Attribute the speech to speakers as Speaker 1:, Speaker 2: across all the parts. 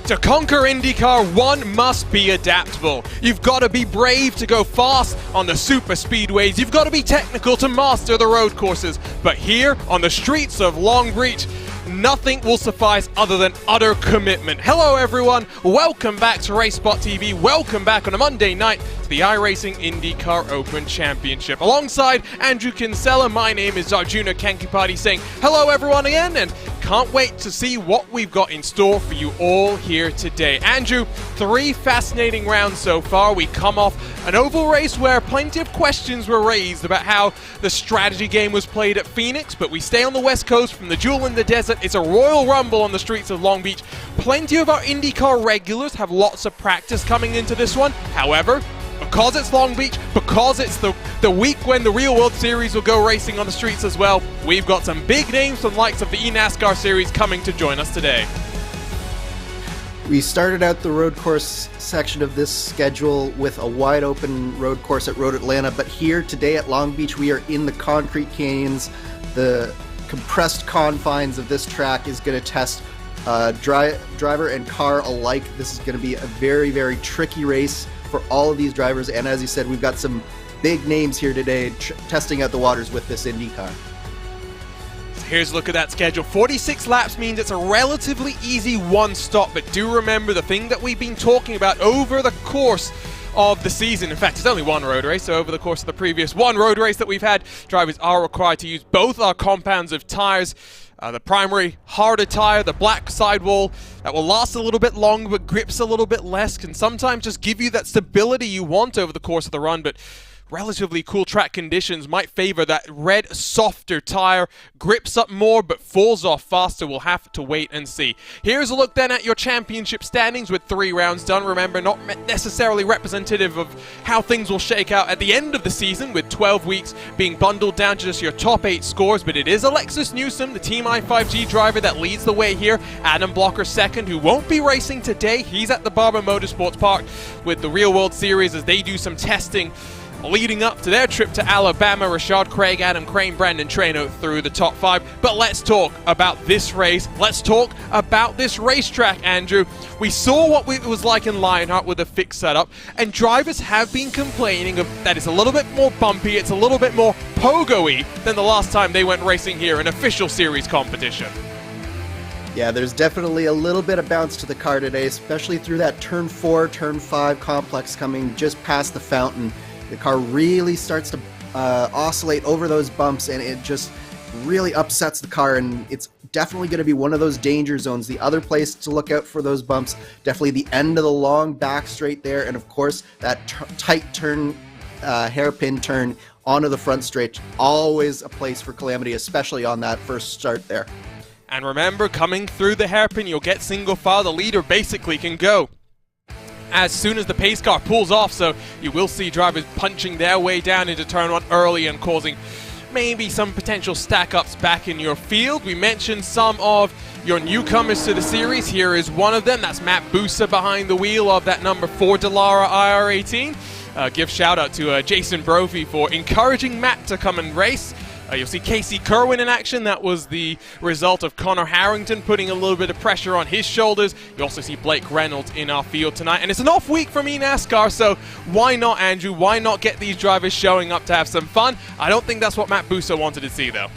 Speaker 1: To conquer IndyCar, one must be adaptable. You've got to be brave to go fast on the super speedways. You've got to be technical to master the road courses. But here, on the streets of Long Beach, nothing will suffice other than utter commitment. Hello everyone, welcome back to RaceSpotTV. Welcome back on a Monday night to the iRacing IndyCar Open Championship. Alongside Andrew Kinsella, my name is Arjuna Kankipati saying hello everyone again, and can't wait to see what we've got in store for you all here today. Andrew, 3 fascinating rounds so far. We come off an oval race where plenty of questions were raised about how the strategy game was played at Phoenix, but we stay on the West Coast from the Jewel in the Desert. It's a Royal Rumble on the streets of Long Beach. Plenty of our IndyCar regulars have lots of practice coming into this one. However, because it's Long Beach, because it's the week when the Real World Series will go racing on the streets as well, we've got some big names from the likes of the NASCAR Series coming to join us today.
Speaker 2: We started out the road course section of this schedule with a wide open road course at Road Atlanta, but here today at Long Beach we are in the concrete canyons. The compressed confines of this track is going to test driver and car alike. This is going to be a very, very tricky race for all of these drivers, and as you said, we've got some big names here today testing out the waters with this IndyCar.
Speaker 1: Here's a look at that schedule. 46 laps means it's a relatively easy one stop, but do remember the thing that we've been talking about over the course of the season. In fact, it's only one road race, so over the course of the previous one road race that we've had, drivers are required to use both our compounds of tires. The primary harder tire, the black sidewall, that will last a little bit longer but grips a little bit less, can sometimes just give you that stability you want over the course of the run, but relatively cool track conditions might favor that red, softer tire. Grips up more but falls off faster. We'll have to wait and see. Here's a look then at your championship standings with 3 rounds done. Remember, not necessarily representative of how things will shake out at the end of the season, with 12 weeks being bundled down to just your top 8 scores, but it is Alexis Newsom, the Team i5G driver, that leads the way here. Adam Blocker second, who won't be racing today. He's at the Barber Motorsports Park with the Real World Series as they do some testing leading up to their trip to Alabama. Rashad Craig, Adam Crane, Brandon Trano through the top 5. But let's talk about this race. Let's talk about this racetrack, Andrew. We saw what it was like in Lionheart with a fixed setup, and drivers have been complaining of that it's a little bit more bumpy, it's a little bit more pogo-y than the last time they went racing here in official series competition.
Speaker 2: Yeah, there's definitely a little bit of bounce to the car today, especially through that turn 4, turn 5 complex coming just past the fountain. The car really starts to oscillate over those bumps, and it just really upsets the car, and it's definitely going to be one of those danger zones. The other place to look out for those bumps, definitely the end of the long back straight there, and of course that tight turn, hairpin turn onto the front straight. Always a place for calamity, especially on that first start there.
Speaker 1: And remember, coming through the hairpin, you'll get single file. The leader basically can go as soon as the pace car pulls off, so you will see drivers punching their way down into turn 1 early and causing maybe some potential stack-ups back in your field. We mentioned some of your newcomers to the series. Here is one of them. That's Matt Busa behind the wheel of that number 4 Dallara IR18. Give shout out to Jason Brophy for encouraging Matt to come and race. You'll see Casey Kerwin in action. That was the result of Connor Harrington putting a little bit of pressure on his shoulders. You also see Blake Reynolds in our field tonight. And it's an off week for NASCAR, so why not, Andrew? Why not get these drivers showing up to have some fun? I don't think that's what Matt Busa wanted to see, though.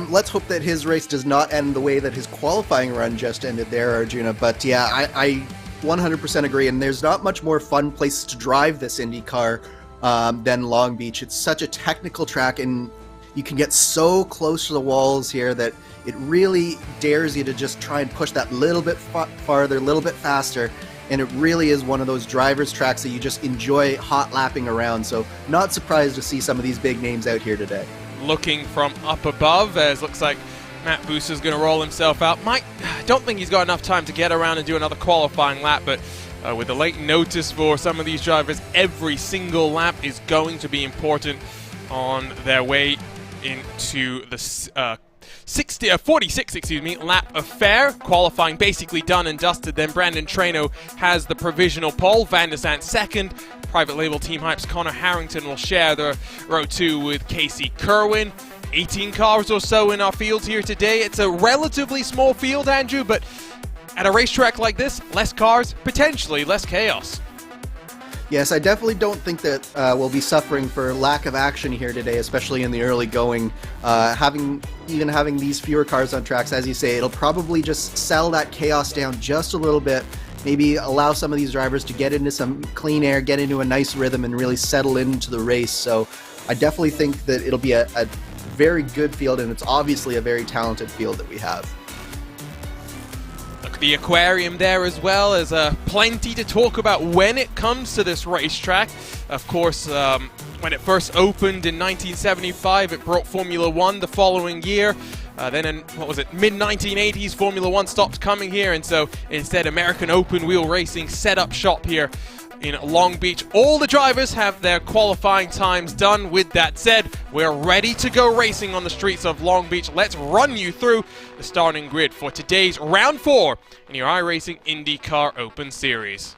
Speaker 2: Let's hope that his race does not end the way that his qualifying run just ended there, Arjuna. But yeah, I 100% agree. And there's not much more fun place to drive this IndyCar than Long Beach. It's such a technical track, and you can get so close to the walls here that it really dares you to just try and push that little bit farther, a little bit faster, and it really is one of those drivers tracks that you just enjoy hot lapping around. So not surprised to see some of these big names out here today.
Speaker 1: Looking from up above, as looks like Matt Busa's going to roll himself out. I don't think he's got enough time to get around and do another qualifying lap, but with the late notice for some of these drivers, every single lap is going to be important on their way into the 46 lap affair. Qualifying basically done and dusted. Then Brandon Trano has the provisional pole. Van der Sant second. Private label Team Hype's Connor Harrington will share the row 2 with Casey Kerwin. 18 cars or so in our field here today. It's a relatively small field, Andrew, but at a racetrack like this, less cars, potentially less chaos.
Speaker 2: Yes, I definitely don't think that we'll be suffering for lack of action here today, especially in the early going. Having these fewer cars on tracks, as you say, it'll probably just settle that chaos down just a little bit. Maybe allow some of these drivers to get into some clean air, get into a nice rhythm, and really settle into the race. So I definitely think that it'll be a very good field, and it's obviously a very talented field that we have.
Speaker 1: Look at the aquarium there as well. There's plenty to talk about when it comes to this racetrack. Of course, when it first opened in 1975, it brought Formula One the following year. Then in, mid-1980s, Formula One stopped coming here, and so instead American open wheel racing set up shop here in Long Beach. All the drivers have their qualifying times done. With that said, we're ready to go racing on the streets of Long Beach. Let's run you through the starting grid for today's round 4 in your iRacing IndyCar Open Series.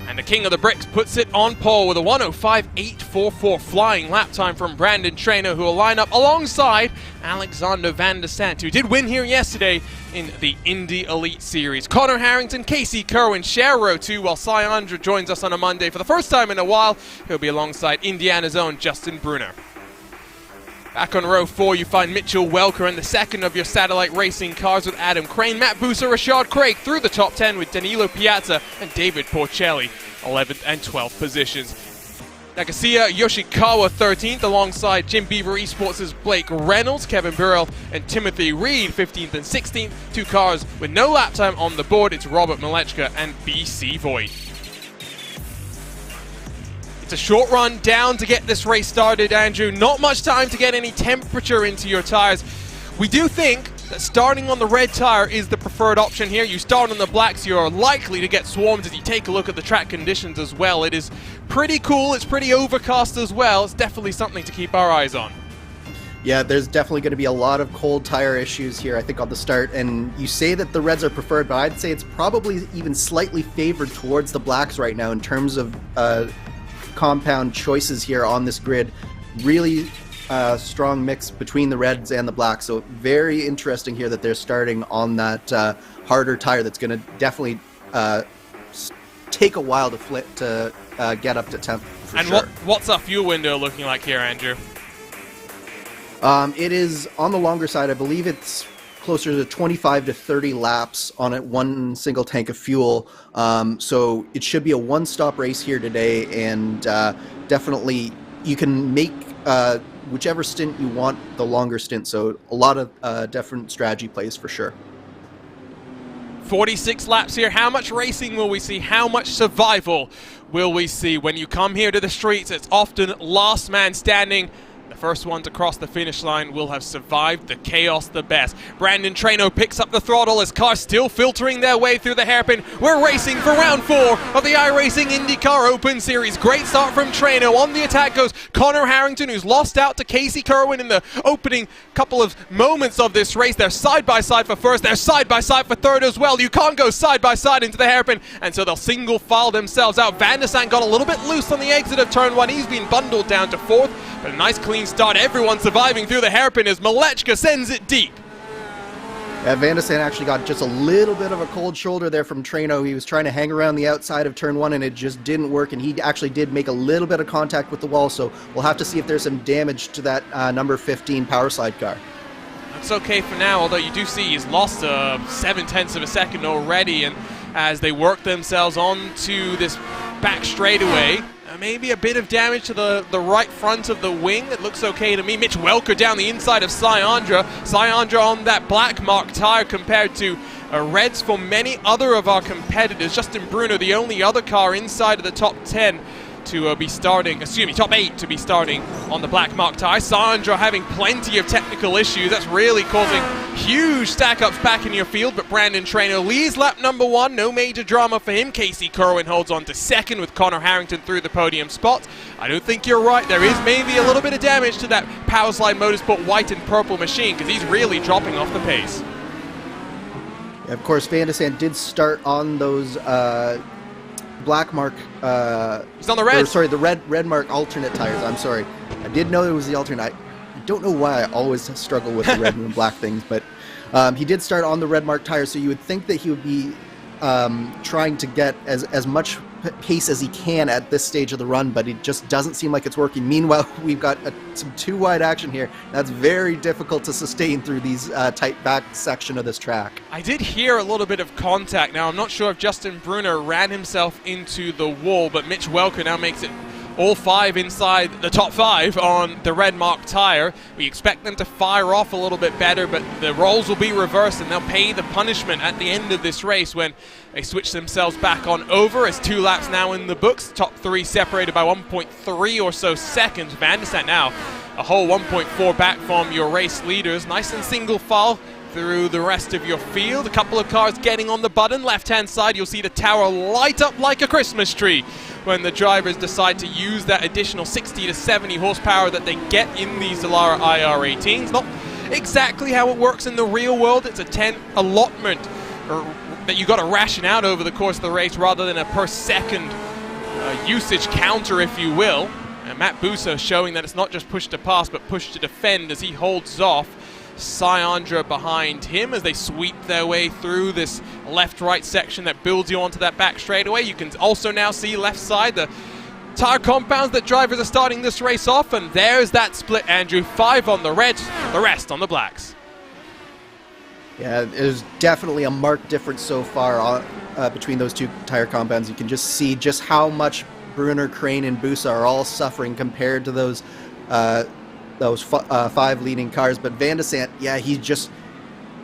Speaker 1: And the king of the bricks puts it on pole with a 1:05.844 flying lap time from Brandon Traynor, who will line up alongside Alexander Van der Sant, who did win here yesterday in the Indy Elite Series. Connor Harrington, Casey Kerwin share row 2, while Syandra joins us on a Monday for the first time in a while. He'll be alongside Indiana's own Justin Brunner. Back on row 4, you find Mitchell Welker in the second of your satellite racing cars with Adam Crane, Matt Buser, Rashad Craig through the top 10 with Danilo Piazza and David Porcelli, 11th and 12th positions. Nagasiya Yoshikawa 13th alongside Jim Beaver Esports' Blake Reynolds, Kevin Burrell and Timothy Reed 15th and 16th. 2 cars with no lap time on the board. It's Robert Malechka and BC Voigt. It's a short run down to get this race started, Andrew. Not much time to get any temperature into your tires. We do think that starting on the red tire is the preferred option here. You start on the blacks, you're likely to get swarmed as you take a look at the track conditions as well. It is pretty cool, it's pretty overcast as well. It's definitely something to keep our eyes on.
Speaker 2: Yeah, there's definitely going to be a lot of cold tire issues here, I think, on the start. And you say that the reds are preferred, but I'd say it's probably even slightly favored towards the blacks right now in terms of compound choices here on this grid. Really strong mix between the reds and the blacks, so very interesting here that they're starting on that harder tire that's going to definitely take a while to get up to temp for
Speaker 1: and
Speaker 2: sure.
Speaker 1: What's our fuel window looking like here, Andrew?
Speaker 2: It is on the longer side. I believe it's closer to 25 to 30 laps on it, one single tank of fuel. So it should be a one-stop race here today, and definitely you can make whichever stint you want the longer stint. So a lot of different strategy plays for sure.
Speaker 1: 46 laps here. How much racing will we see? How much survival will we see? When you come here to the streets, it's often last man standing. The first one to cross the finish line will have survived the chaos the best. Brandon Traynor picks up the throttle as cars still filtering their way through the hairpin. We're racing for round 4 of the iRacing IndyCar Open Series. Great start from Traynor. On the attack goes Connor Harrington, who's lost out to Casey Kerwin in the opening couple of moments of this race. They're side by side for first. They're side by side for third as well. You can't go side by side into the hairpin, and so they'll single file themselves out. Van der Sant got a little bit loose on the exit of turn 1. He's been bundled down to 4th, but a nice clean start. Everyone surviving through the hairpin as Malechka sends it deep.
Speaker 2: Yeah, Van der Sant actually got just a little bit of a cold shoulder there from Traynor. He was trying to hang around the outside of turn 1, and it just didn't work, and he actually did make a little bit of contact with the wall, so we'll have to see if there's some damage to that number 15 power slide car.
Speaker 1: That's okay for now, although you do see he's lost 0.7 of a second already, and as they work themselves onto this back straightaway, maybe a bit of damage to the right front of the wing. It looks okay to me. Mitch Welker down the inside of Syandra. Syandra on that black mark tire compared to reds for many other of our competitors. Justin Brunner, the only other car inside of the top 10 to be starting, top 8 to be starting on the black mark tire. Syandra having plenty of technical issues. That's really causing huge stack-ups back in your field, but Brandon Traynor leads lap number 1. No major drama for him. Casey Kerwin holds on to 2nd with Connor Harrington through the podium spot. I don't think you're right. There is maybe a little bit of damage to that Powerslide Motorsport white and purple machine, because he's really dropping off the pace.
Speaker 2: Of course, Van de Sande did start on those black mark.
Speaker 1: He's on the red.
Speaker 2: Sorry, the red mark alternate tires. I'm sorry. I did know it was the alternate. I don't know why I always struggle with the red and black things, but he did start on the red mark tires, so you would think that he would be trying to get as much pace as he can at this stage of the run, but it just doesn't seem like it's working. Meanwhile, we've got some too wide action here. That's very difficult to sustain through these tight back section of this track.
Speaker 1: I did hear a little bit of contact. Now, I'm not sure if Justin Brunner ran himself into the wall, but Mitch Welker now makes it all 5 inside the top 5 on the red mark tire. We expect them to fire off a little bit better, but the roles will be reversed and they'll pay the punishment at the end of this race when they switch themselves back on over. As 2 laps now in the books, top 3 separated by 1.3 or so seconds. Van de Sande now a whole 1.4 back from your race leaders. Nice and single file through the rest of your field. A couple of cars getting on the button. Left-hand side, you'll see the tower light up like a Christmas tree when the drivers decide to use that additional 60 to 70 horsepower that they get in these Dallara IR18s. Not exactly how it works in the real world. It's a 10 allotment that you got to ration out over the course of the race rather than a per second usage counter, if you will. And Matt Busa showing that it's not just push to pass, but push to defend as he holds off Syandra behind him as they sweep their way through this left-right section that builds you onto that back straightaway. You can also now see left side the tire compounds that drivers are starting this race off, and there's that split, Andrew. 5 on the reds, the rest on the blacks.
Speaker 2: Yeah, there's definitely a marked difference so far between those 2 tire compounds. You can just see just how much Brunner, Crane, and Busa are all suffering compared to those 5 leading cars. But Van de Sande, yeah,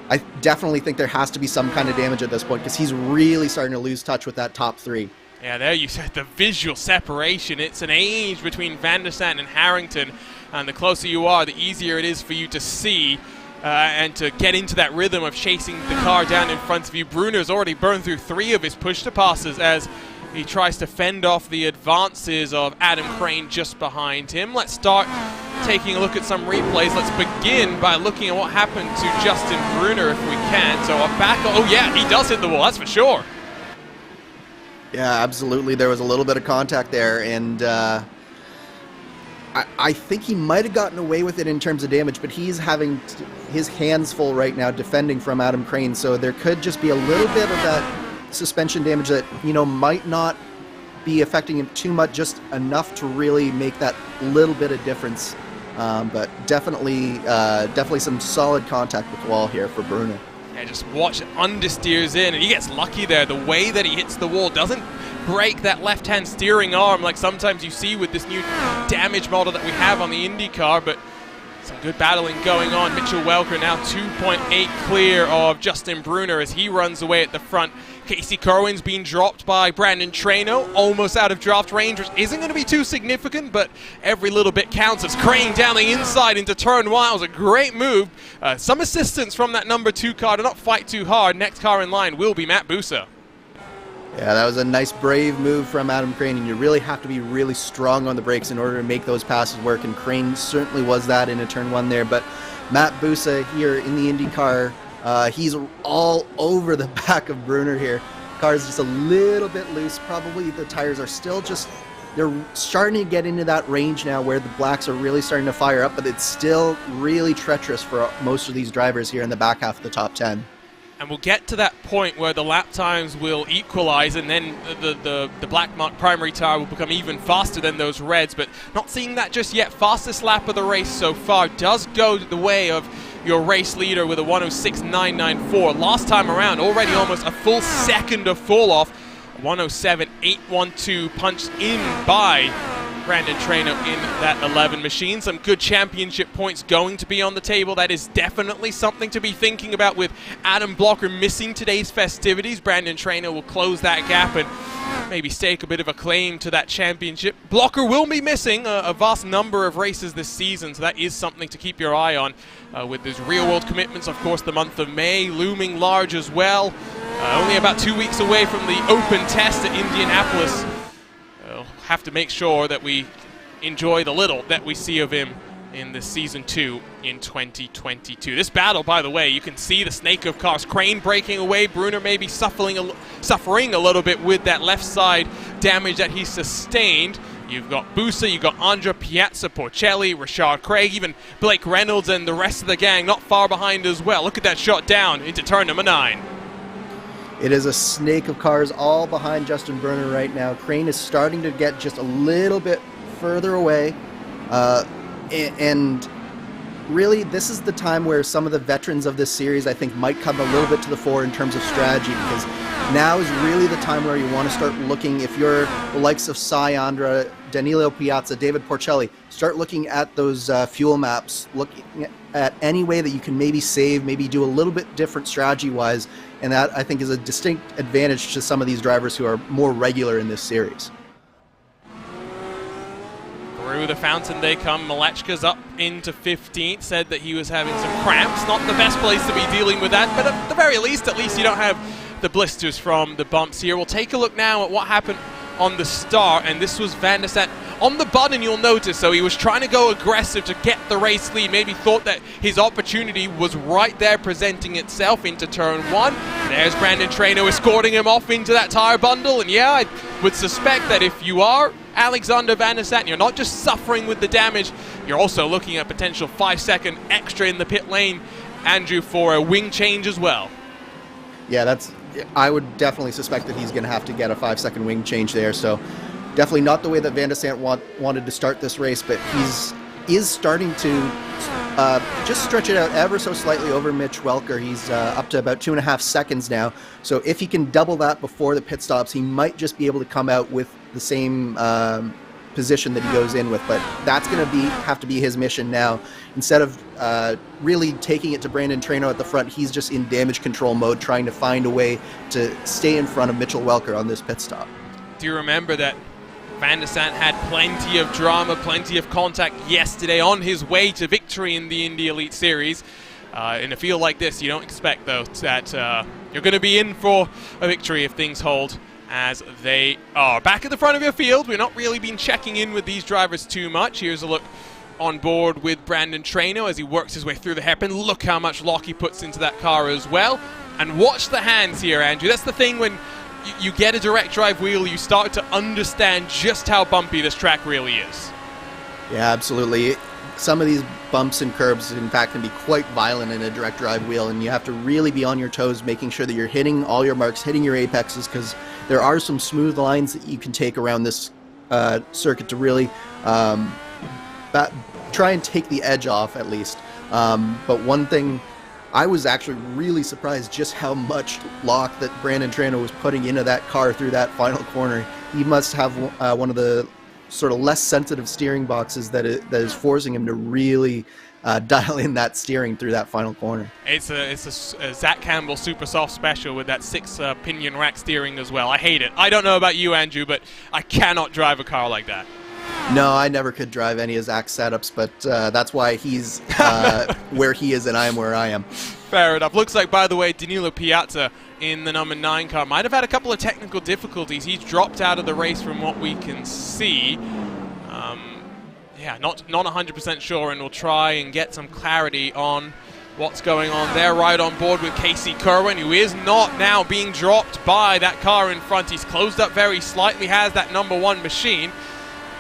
Speaker 2: I definitely think there has to be some kind of damage at this point because he's really starting to lose touch with that top 3.
Speaker 1: Yeah, there you said the visual separation. It's an age between Van de Sande and Harrington, and the closer you are, the easier it is for you to see and to get into that rhythm of chasing the car down in front of you. Brunner's already burned through 3 of his push-to-passes as he tries to fend off the advances of Adam Crane just behind him. Let's start taking a look at some replays. Let's begin by looking at what happened to Justin Brunner if we can. So back, oh yeah, he does hit the wall, that's for sure.
Speaker 2: Yeah, absolutely. There was a little bit of contact there, and I think he might have gotten away with it in terms of damage, but he's having his hands full right now defending from Adam Crane, so there could just be a little bit of that suspension damage that, might not be affecting him too much, just enough to really make that little bit of difference. But definitely some solid contact with the wall here for Brunner.
Speaker 1: Yeah, just watch it, understeers in, and he gets lucky there. The way that he hits the wall doesn't break that left-hand steering arm like sometimes you see with this new damage model that we have on the IndyCar, but some good battling going on. Mitchell Welker now 2.8 clear of Justin Brunner as he runs away at the front. Casey Kerwin's been dropped by Brandon Traino, almost out of draft range, which isn't going to be too significant, but every little bit counts as Crane down the inside into turn 1. It was a great move. Some assistance from that number 2 car to not fight too hard. Next car in line will be Matt Busa.
Speaker 2: Yeah, that was a nice, brave move from Adam Crane, and you really have to be really strong on the brakes in order to make those passes work, and Crane certainly was that in a turn 1 there. But Matt Busa here in the IndyCar, he's all over the back of Brunner here. Car's just a little bit loose. Probably the tires are still they're starting to get into that range now where the blacks are really starting to fire up, but it's still really treacherous for most of these drivers here in the back half of the top 10.
Speaker 1: And we'll get to that point where the lap times will equalize, and then the black mark primary tire will become even faster than those reds, but not seeing that just yet. Fastest lap of the race so far does go the way of your race leader with a 106.994. Last time around, already almost a full second of fall off. 107.812 punched in by Brandon Traino in that 11 machine. Some good championship points going to be on the table. That is definitely something to be thinking about with Adam Blocker missing today's festivities. Brandon Traino will close that gap and maybe stake a bit of a claim to that championship. Blocker will be missing a vast number of races this season, so that is something to keep your eye on. With his real-world commitments, of course, the month of May looming large as well. Only about 2 weeks away from the open test at Indianapolis. Have to make sure that we enjoy the little that we see of him in the Season 2 in 2022. This battle, by the way, you can see the snake of cars. Crane breaking away. Brunner maybe suffering a little bit with that left side damage that he sustained. You've got Busa, you've got Andrea Piazza, Porcelli, Richard Craig, even Blake Reynolds and the rest of the gang not far behind as well. Look at that shot down into turn number 9.
Speaker 2: It is a snake of cars all behind Justin Brunner right now. Crane is starting to get just a little bit further away. And really, this is the time where some of the veterans of this series, I think, might come a little bit to the fore in terms of strategy, because now is really the time where you want to start looking, if you're the likes of Cy Andra, Danilo Piazza, David Porcelli, start looking at those fuel maps, looking at any way that you can maybe save, maybe do a little bit different strategy-wise, and that, I think, is a distinct advantage to some of these drivers who are more regular in this series.
Speaker 1: Through the fountain they come. Malechka's up into 15th, said that he was having some cramps. Not the best place to be dealing with that, but at the very least, you don't have the blisters from the bumps here. We'll take a look now at what happened on the start, and this was Van der Sande on the button. You'll notice, so he was trying to go aggressive to get the race lead, maybe thought that his opportunity was right there presenting itself into turn 1. There's Brandon Traynor escorting him off into that tire bundle, and yeah, I would suspect that if you are Alexander Van der Sande, you're not just suffering with the damage, you're also looking at potential 5-second extra in the pit lane, Andrew, for a wing change as well. Yeah, I would definitely suspect that he's going to have to get a 5-second wing change there. So definitely not the way that Van der Sande wanted to start this race, but is starting to just stretch it out ever so slightly over Mitch Welker. He's up to about 2.5 seconds now. So if he can double that before the pit stops, he might just be able to come out with the same position that he goes in with. But that's going to have to be his mission now. Instead of really taking it to Brandon Traynor at the front, he's just in damage control mode, trying to find a way to stay in front of Mitchell Welker on this pit stop. Do you remember that Van der Sande had plenty of drama, plenty of contact yesterday on his way to victory in the Indy Elite Series? In a field like this, you don't expect, though, that you're going to be in for a victory if things hold as they are. Back at the front of your field, we've not really been checking in with these drivers too much. Here's a look on board with Brandon Traynor as he works his way through the hairpin. Look how much lock he puts into that car as well. And watch the hands here, Andrew. That's the thing, when you get a direct drive wheel, you start to understand just how bumpy this track really is. Yeah, absolutely. Some of these bumps and curbs, in fact, can be quite violent in a direct drive wheel, and you have to really be on your toes, making sure that you're hitting all your marks, hitting your apexes, because there are some smooth lines that you can take around this circuit to really try and take the edge off, at least. But one thing, I was actually really surprised just how much lock that Brandon Traynor was putting into that car through that final corner. He must have one of the sort of less sensitive steering boxes that is forcing him to really dial in that steering through that final corner. It's a Zach Campbell Super Soft Special with that 6 pinion rack steering as well. I hate it. I don't know about you, Andrew, but I cannot drive a car like that. No, I never could drive any of Zach's setups, but that's why he's where he is and I am where I am. Fair enough. Looks like, by the way, Danilo Piazza in the number 9 car might have had a couple of technical difficulties. He's dropped out of the race from what we can see. Yeah, not 100% sure, and we'll try and get some clarity on what's going on there. Right on board with Casey Kerwin, who is not now being dropped by that car in front. He's closed up very slightly, has that number 1 machine.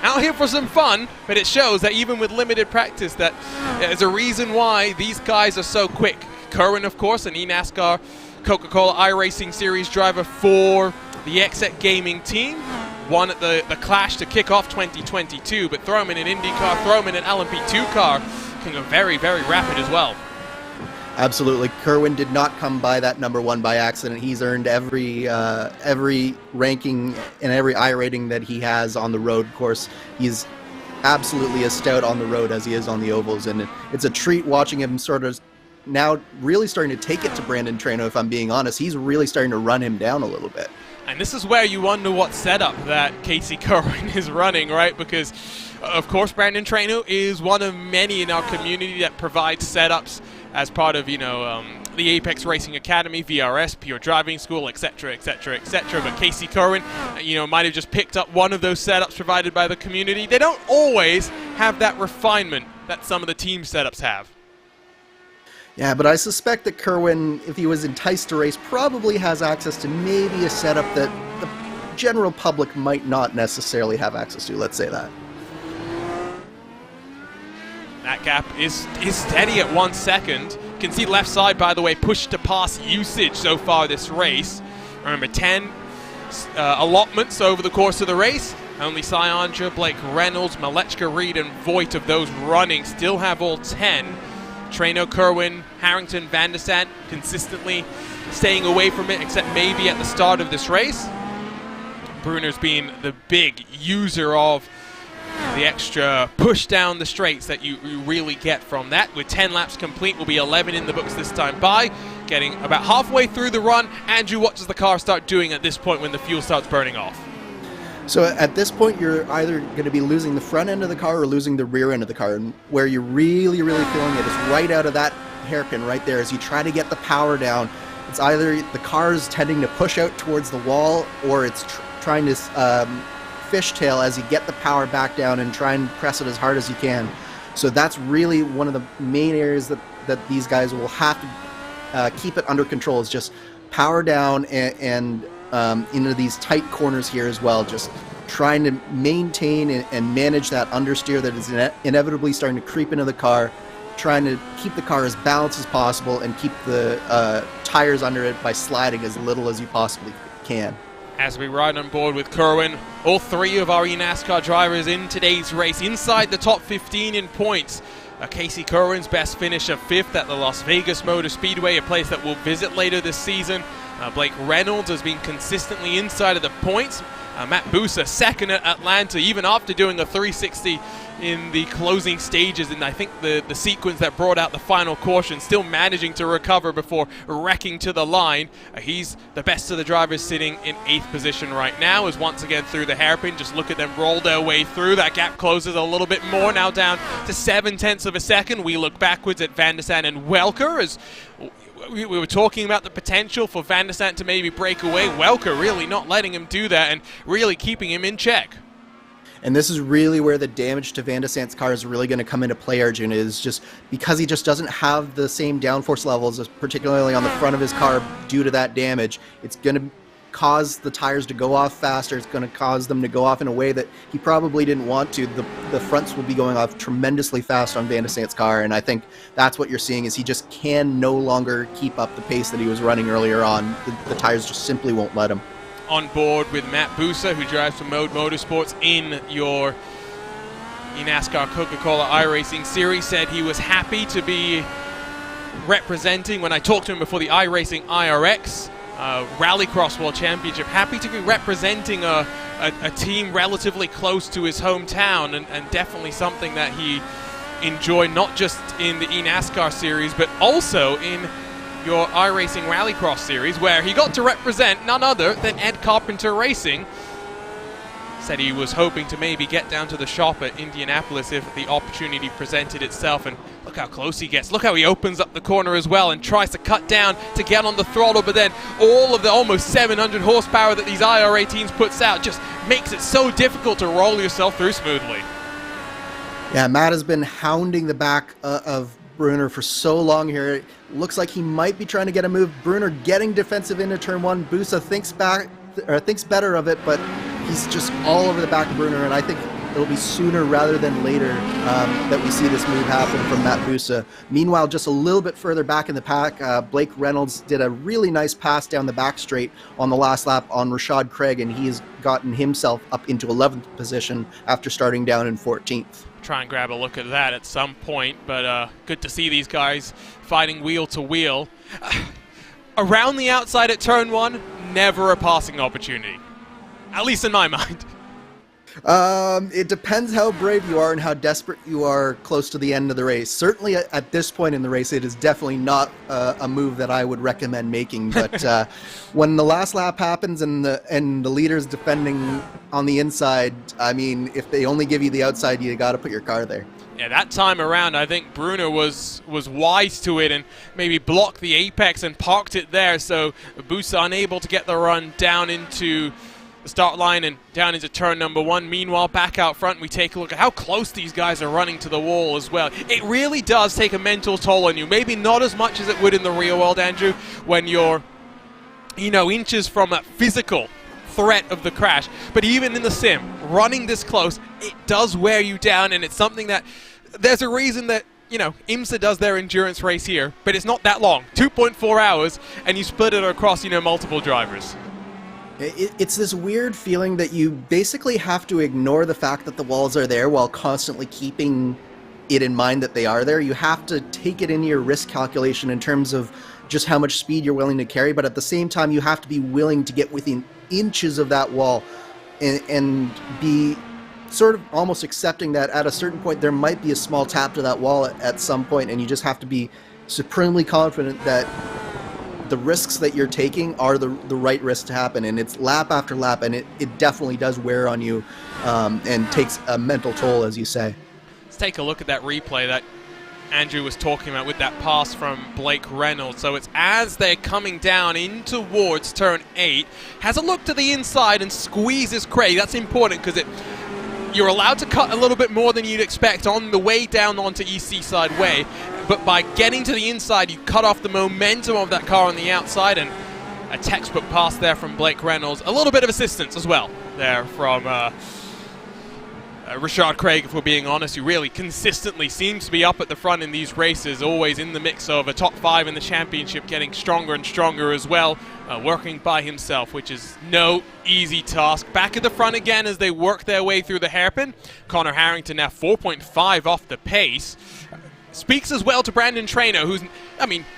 Speaker 1: Out here for some fun, but it shows that even with limited practice, that there's a reason why these guys are so quick. Kerwin, of course, an eNASCAR Coca-Cola iRacing Series driver for the XET Gaming team. Won at the Clash to kick off 2022, but throw him in an IndyCar, throw him in an LMP2 car, can go very, very rapid as well. Absolutely. Kerwin did not come by that number 1 by accident. He's earned every ranking and every iRating that he has on the road course. He's absolutely as stout on the road as he is on the ovals, and it's a treat watching him sort of now really starting to take it to Brandon Traynor, if I'm being honest. He's really starting to run him down a little bit. And this is where you wonder what setup that Casey Kerwin is running, right? Because, of course, Brandon Traynor is one of many in our community that provides setups as part of, the Apex Racing Academy, VRS, Pure Driving School, etc., etc., etc. But Casey Kerwin, might have just picked up one of those setups provided by the community. They don't always have that refinement that some of the team setups have.
Speaker 2: Yeah, but I suspect that Kerwin, if he was enticed to race, probably has access to maybe a setup that the general public might not necessarily have access to, let's say that.
Speaker 1: That gap is steady at 1 second. You can see left side, by the way, push to pass usage so far this race. Remember, 10 allotments over the course of the race. Only Syandra, Blake Reynolds, Malechka, Reed, and Voigt of those running still have all 10. Traino, Kerwin, Harrington, Van der Sant consistently staying away from it, except maybe at the start of this race. Brunner's been the big user of the extra push down the straights that you really get from that. With 10 laps complete, will be 11 in the books this time by. Getting about halfway through the run. Andrew, what does the car start doing at this point when the fuel starts burning off?
Speaker 2: So at this point, you're either going to be losing the front end of the car or losing the rear end of the car. And where you're really, really feeling it is right out of that hairpin right there as you try to get the power down. It's either the car's tending to push out towards the wall or it's trying to fishtail as you get the power back down and try and press it as hard as you can. So that's really one of the main areas that these guys will have to keep it under control, is just power down and into these tight corners here as well, just trying to maintain and manage that understeer that is inevitably starting to creep into the car, trying to keep the car as balanced as possible and keep the tires under it by sliding as little as you possibly can.
Speaker 1: As we ride on board with Kerwin, all three of our eNASCAR drivers in today's race inside the top 15 in points. Casey Kerwin's best finish of 5th at the Las Vegas Motor Speedway, a place that we'll visit later this season. Blake Reynolds has been consistently inside of the points. Matt Busa second at Atlanta, even after doing a 360 in the closing stages, and I think the sequence that brought out the final caution, still managing to recover before wrecking to the line. He's the best of the drivers, sitting in 8th position right now, as once again through the hairpin, just look at them roll their way through. That gap closes a little bit more, now down to 0.7 of a second. We look backwards at Van der Sant and Welker as we were talking about the potential for Van der Sant to maybe break away. Welker really not letting him do that and really keeping him in check.
Speaker 2: And this is really where the damage to Van der Sant's car is really going to come into play, Arjun, is just because he just doesn't have the same downforce levels, particularly on the front of his car due to that damage. It's going to cause the tires to go off faster. It's going to cause them to go off in a way that he probably didn't want to. The fronts will be going off tremendously fast on Van der Sant's car, and I think that's what you're seeing, is he just can no longer keep up the pace that he was running earlier on. The tires just simply won't let him.
Speaker 1: On board with Matt Busa, who drives for Mode Motorsports in your eNASCAR Coca-Cola iRacing series, said he was happy to be representing, when I talked to him before the iRacing IRX Rallycross World Championship, happy to be representing a team relatively close to his hometown, and definitely something that he enjoyed, not just in the eNASCAR series, but also in your iRacing Rallycross series, where he got to represent none other than Ed Carpenter Racing. Said he was hoping to maybe get down to the shop at Indianapolis if the opportunity presented itself, and look how close he gets. Look how he opens up the corner as well and tries to cut down to get on the throttle, but then all of the almost 700 horsepower that these IRA teams puts out just makes it so difficult to roll yourself through smoothly.
Speaker 2: Yeah, Matt has been hounding the back of Brunner for so long here. It looks like he might be trying to get a move. Brunner getting defensive into turn 1. Busa thinks better of it, but he's just all over the back of Brunner, and I think it'll be sooner rather than later that we see this move happen from Matt Busa. Meanwhile, just a little bit further back in the pack, Blake Reynolds did a really nice pass down the back straight on the last lap on Rashad Craig, and he's gotten himself up into 11th position after starting down in 14th.
Speaker 1: Try and grab a look at that at some point, but good to see these guys fighting wheel to wheel. Around the outside at turn 1, never a passing opportunity, at least in my mind.
Speaker 2: It depends how brave you are and how desperate you are close to the end of the race. Certainly at this point in the race, it is definitely not a move that I would recommend making. But when the last lap happens and the leader's defending on the inside, I mean, if they only give you the outside, you got to put your car there. Yeah,
Speaker 1: that time around, I think Brunner was wise to it and maybe blocked the apex and parked it there. So Busa unable to get the run down into the start line and down into turn number 1. Meanwhile, back out front, we take a look at how close these guys are running to the wall as well. It really does take a mental toll on you. Maybe not as much as it would in the real world, Andrew, when you're, inches from a physical threat of the crash. But even in the sim, running this close, it does wear you down, and it's something that there's a reason that IMSA does their endurance race here, but it's not that long, 2.4 hours, and you split it across, multiple drivers.
Speaker 2: It's this weird feeling that you basically have to ignore the fact that the walls are there while constantly keeping it in mind that they are there. You have to take it into your risk calculation in terms of just how much speed you're willing to carry, but at the same time, you have to be willing to get within inches of that wall and be sort of almost accepting that at a certain point there might be a small tap to that wall at some point, and you just have to be supremely confident that the risks that you're taking are the right risk to happen. And it's lap after lap, and it definitely does wear on you and takes a mental toll, as you say.
Speaker 1: Let's take a look at that replay that Andrew was talking about with that pass from Blake Reynolds. So it's as they're coming down in towards turn 8, has a look to the inside and squeezes Craig. That's important because you're allowed to cut a little bit more than you'd expect on the way down onto East Seaside Way, but by getting to the inside, you cut off the momentum of that car on the outside, and a textbook pass there from Blake Reynolds. A little bit of assistance as well there from Rashad Craig, if we're being honest, who really consistently seems to be up at the front in these races, always in the mix of a top 5 in the championship, getting stronger and stronger as well, working by himself, which is no easy task. Back at the front again as they work their way through the hairpin. Connor Harrington now 4.5 off the pace. Speaks as well to Brandon Traynor, who's,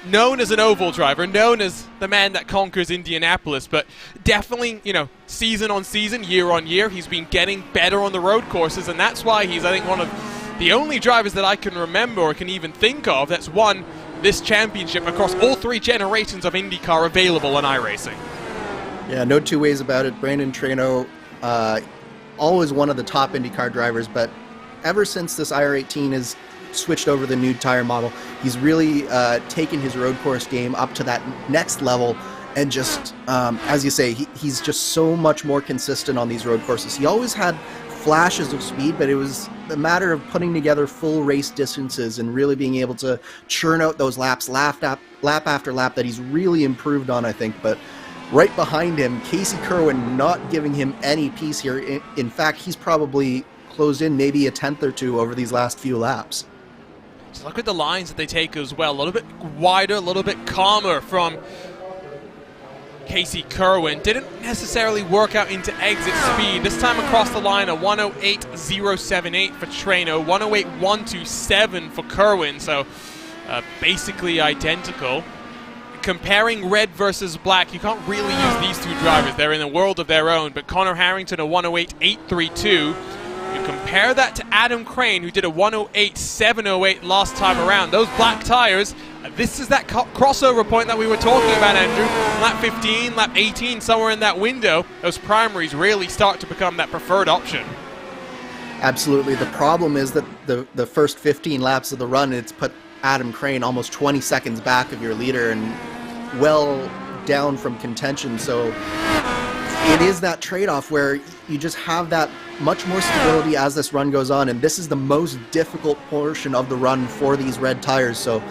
Speaker 1: known as an oval driver, known as the man that conquers Indianapolis, but definitely, season on season, year on year, he's been getting better on the road courses, and that's why he's, I think, one of the only drivers that I can remember or can even think of that's won this championship across all 3 generations of IndyCar available on iRacing.
Speaker 2: Yeah, no two ways about it. Brandon Traynor, always one of the top IndyCar drivers, but ever since this IR18 is switched over the new tire model, he's really taken his road course game up to that next level, and just as you say, he's just so much more consistent on these road courses. He always had flashes of speed, but it was a matter of putting together full race distances and really being able to churn out those laps lap after lap that he's really improved on, I think. But right behind him, Casey Kerwin not giving him any peace here. In fact, he's probably closed in maybe a tenth or two over these last few laps.
Speaker 1: Just look at the lines that they take as well. A little bit wider, a little bit calmer from Casey Kerwin. Didn't necessarily work out into exit speed. This time across the line, a 108.078 for Traynor, 108.127 for Kerwin. So basically identical. Comparing red versus black, you can't really use these 2 drivers. They're in a world of their own. But Connor Harrington, a 108.832. You compare that to Adam Crane, who did a 108.708 last time around. Those black tires, this is that crossover point that we were talking about, Andrew. Lap 15, lap 18, somewhere in that window, those primaries really start to become that preferred option.
Speaker 2: Absolutely. The problem is that the first 15 laps of the run, it's put Adam Crane almost 20 seconds back of your leader and well down from contention. So it is that trade-off where you just have that much more stability as this run goes on, and this is the most difficult portion of the run for these red tires. So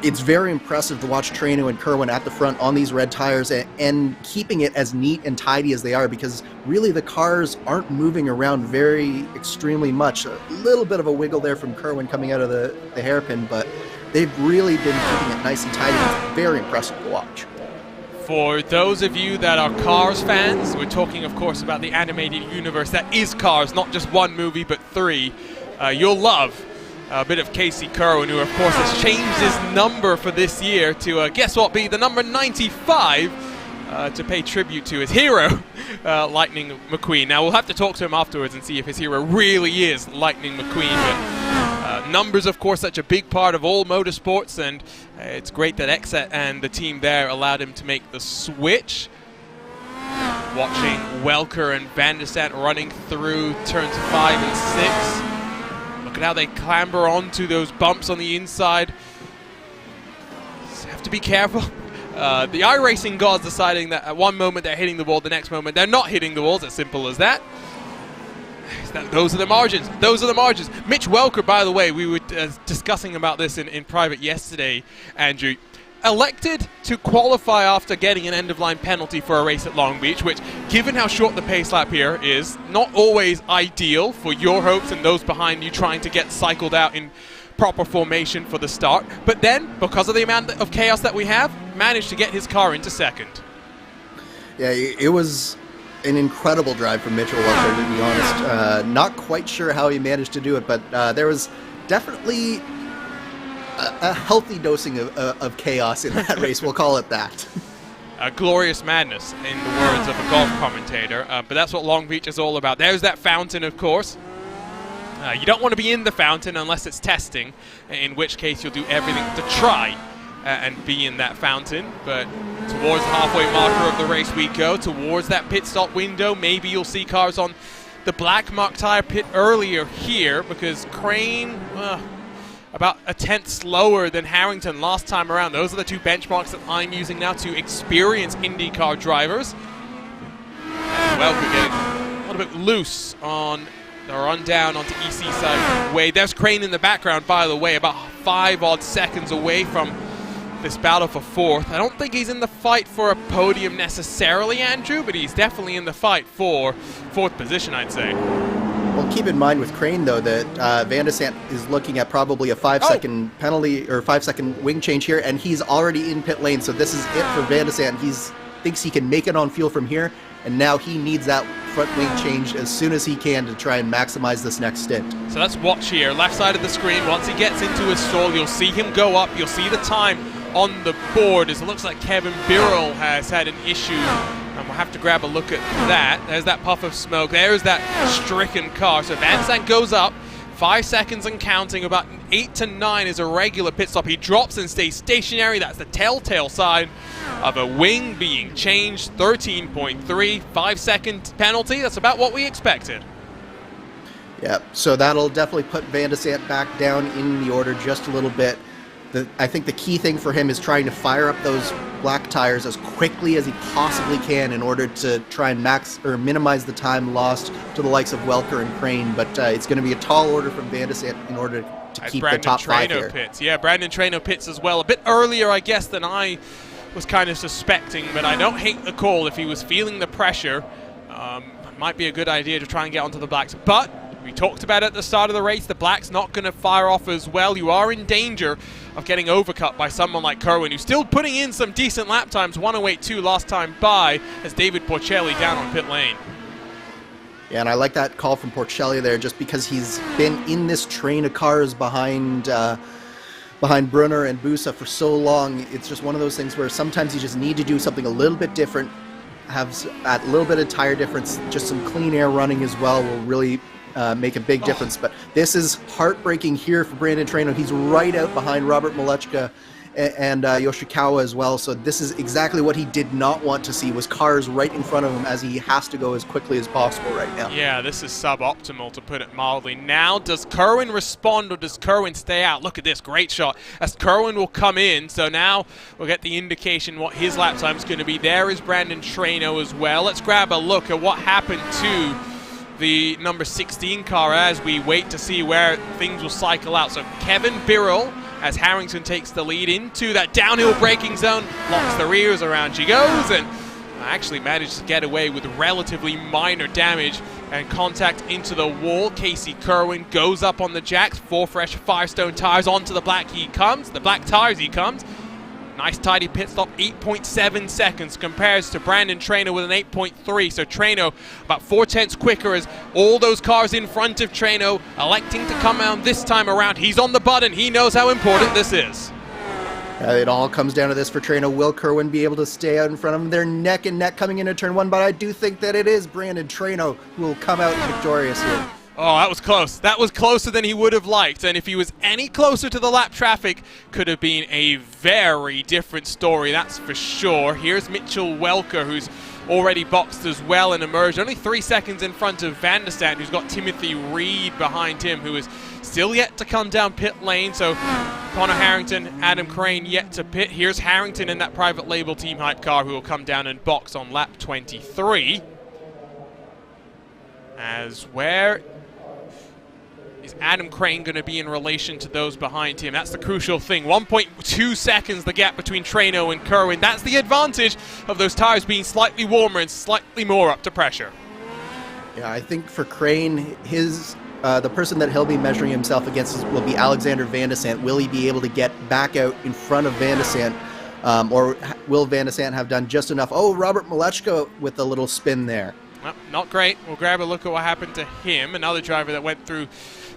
Speaker 2: it's very impressive to watch Traynor and Kerwin at the front on these red tires and keeping it as neat and tidy as they are, because really the cars aren't moving around very extremely much. A little bit of a wiggle there from Kerwin coming out of the hairpin, but they've really been keeping it nice and tidy. It's very impressive to watch.
Speaker 1: For those of you that are Cars fans, we're talking, of course, about the animated universe that is Cars, not just one movie, but 3. You'll love a bit of Casey Kerwin, who, of course, has changed his number for this year to, guess what, be the number 95 to pay tribute to his hero, Lightning McQueen. Now, we'll have to talk to him afterwards and see if his hero really is Lightning McQueen. But numbers, of course, such a big part of all motorsports, and it's great that Exet and the team there allowed him to make the switch. Watching Welker and Van der Sant running through turns 5 and 6. Look at how they clamber onto those bumps on the inside. Just have to be careful. The iRacing gods deciding that at one moment they're hitting the wall, the next moment they're not hitting the walls. As simple as that. Those are the margins. Those are the margins. Mitch Welker, by the way, we were discussing about this in private yesterday, Andrew, elected to qualify after getting an end-of-line penalty for a race at Long Beach, which, given how short the pace lap here is, not always ideal for your hopes and those behind you trying to get cycled out in proper formation for the start. But then, because of the amount of chaos that we have, managed to get his car into second.
Speaker 2: Yeah, it was an incredible drive from Mitchell Welker, to be honest. Not quite sure how he managed to do it, but there was definitely a healthy dosing of chaos in that race, we'll call it that.
Speaker 1: A glorious madness, in the words of a golf commentator, but that's what Long Beach is all about. There's that fountain, of course. You don't want to be in the fountain unless it's testing, in which case you'll do everything to try and be in that fountain. But towards the halfway marker of the race we go, towards that pit stop window. Maybe you'll see cars on the black mark tire pit earlier here, because Crane, about a tenth slower than Harrington last time around. Those are the two benchmarks that I'm using now to experience IndyCar drivers. Welker getting a little bit loose on the run down onto EC side of the way. There's Crane in the background, by the way, about 5 odd seconds away from this battle for fourth. I don't think he's in the fight for a podium necessarily, Andrew, but he's definitely in the fight for fourth position, I'd say.
Speaker 2: Well, keep in mind with Crane, though, that Van de Sant is looking at probably a 5-second penalty or 5-second wing change here, and he's already in pit lane, so this is it for Van de Sant. He thinks he can make it on fuel from here, and now he needs that front wing change as soon as he can to try and maximize this next stint.
Speaker 1: So let's watch here, left side of the screen. Once he gets into his stall, you'll see him go up. You'll see the time on the board, as it looks like Kevin Birrell has had an issue, and we'll have to grab a look at that. There's that puff of smoke. There's that stricken car. So Van de Sant goes up, 5 seconds and counting. About 8 to 9 is a regular pit stop. He drops and stays stationary. That's the telltale sign of a wing being changed. 13.3, 5-second penalty. That's about what we expected.
Speaker 2: Yeah, so that'll definitely put Van de Sant back down in the order just a little bit. I think the key thing for him is trying to fire up those black tires as quickly as he possibly can in order to try and minimize the time lost to the likes of Welker and Crane. But it's going to be a tall order from Van de Sant in order to keep the top 5 here.
Speaker 1: Pits. Yeah, Brandon Traino pits as well. A bit earlier, I guess, than I was kind of suspecting, but I don't hate the call. If he was feeling the pressure, it might be a good idea to try and get onto the blacks. But we talked about it at the start of the race, the black's not going to fire off as well. You are in danger of getting overcut by someone like Kerwin, who's still putting in some decent lap times, 1:08.2 last time by, as David Porcelli down on pit lane.
Speaker 2: Yeah, and I like that call from Porcelli there, just because he's been in this train of cars behind Brunner and Busa for so long. It's just one of those things where sometimes you just need to do something a little bit different, have a little bit of tire difference, just some clean air running as well will really make a big difference. But this is heartbreaking here for Brandon Traino. He's right out behind Robert Malechka and Yoshikawa as well. So this is exactly what he did not want to see, was cars right in front of him as he has to go as quickly as possible right now.
Speaker 1: Yeah, this is suboptimal, to put it mildly. Now, does Kerwin respond or does Kerwin stay out? Look at this, great shot, as Kerwin will come in. So now we'll get the indication what his lap time is going to be. There is Brandon Traino as well. Let's grab a look at what happened to the number 16 car as we wait to see where things will cycle out. So Kevin Birrell, as Harrington takes the lead into that downhill braking zone, locks the rears, around she goes, and actually managed to get away with relatively minor damage and contact into the wall. Casey Kerwin goes up on the jacks, 4 fresh Firestone tires onto the black tires he comes. Nice tidy pit stop, 8.7 seconds compares to Brandon Traino with an 8.3. So Traino about 4/10 quicker, as all those cars in front of Traino electing to come out this time around. He's on the button. He knows how important this is.
Speaker 2: It all comes down to this for Traino. Will Kerwin be able to stay out in front of him? They're neck and neck coming into turn 1, but I do think that it is Brandon Traino who will come out victorious here.
Speaker 1: Oh, that was close. That was closer than he would have liked. And if he was any closer to the lap traffic, could have been a very different story, that's for sure. Here's Mitchell Welker, who's already boxed as well and emerged. Only 3 seconds in front of Van der Sande, who's got Timothy Reed behind him, who is still yet to come down pit lane. So Connor Harrington, Adam Crane yet to pit. Here's Harrington in that private label Team Hype car, who will come down and box on lap 23. As where is Adam Crane going to be in relation to those behind him? That's the crucial thing. 1.2 seconds the gap between Traino and Kerwin. That's the advantage of those tires being slightly warmer and slightly more up to pressure.
Speaker 2: Yeah, I think for Crane, the person that he'll be measuring himself against will be Alexander Van der Sande. Will he be able to get back out in front of Van der Sande? Or will Van der Sande have done just enough? Oh, Robert Malechka with a little spin there.
Speaker 1: Well, not great. We'll grab a look at what happened to him. Another driver that went through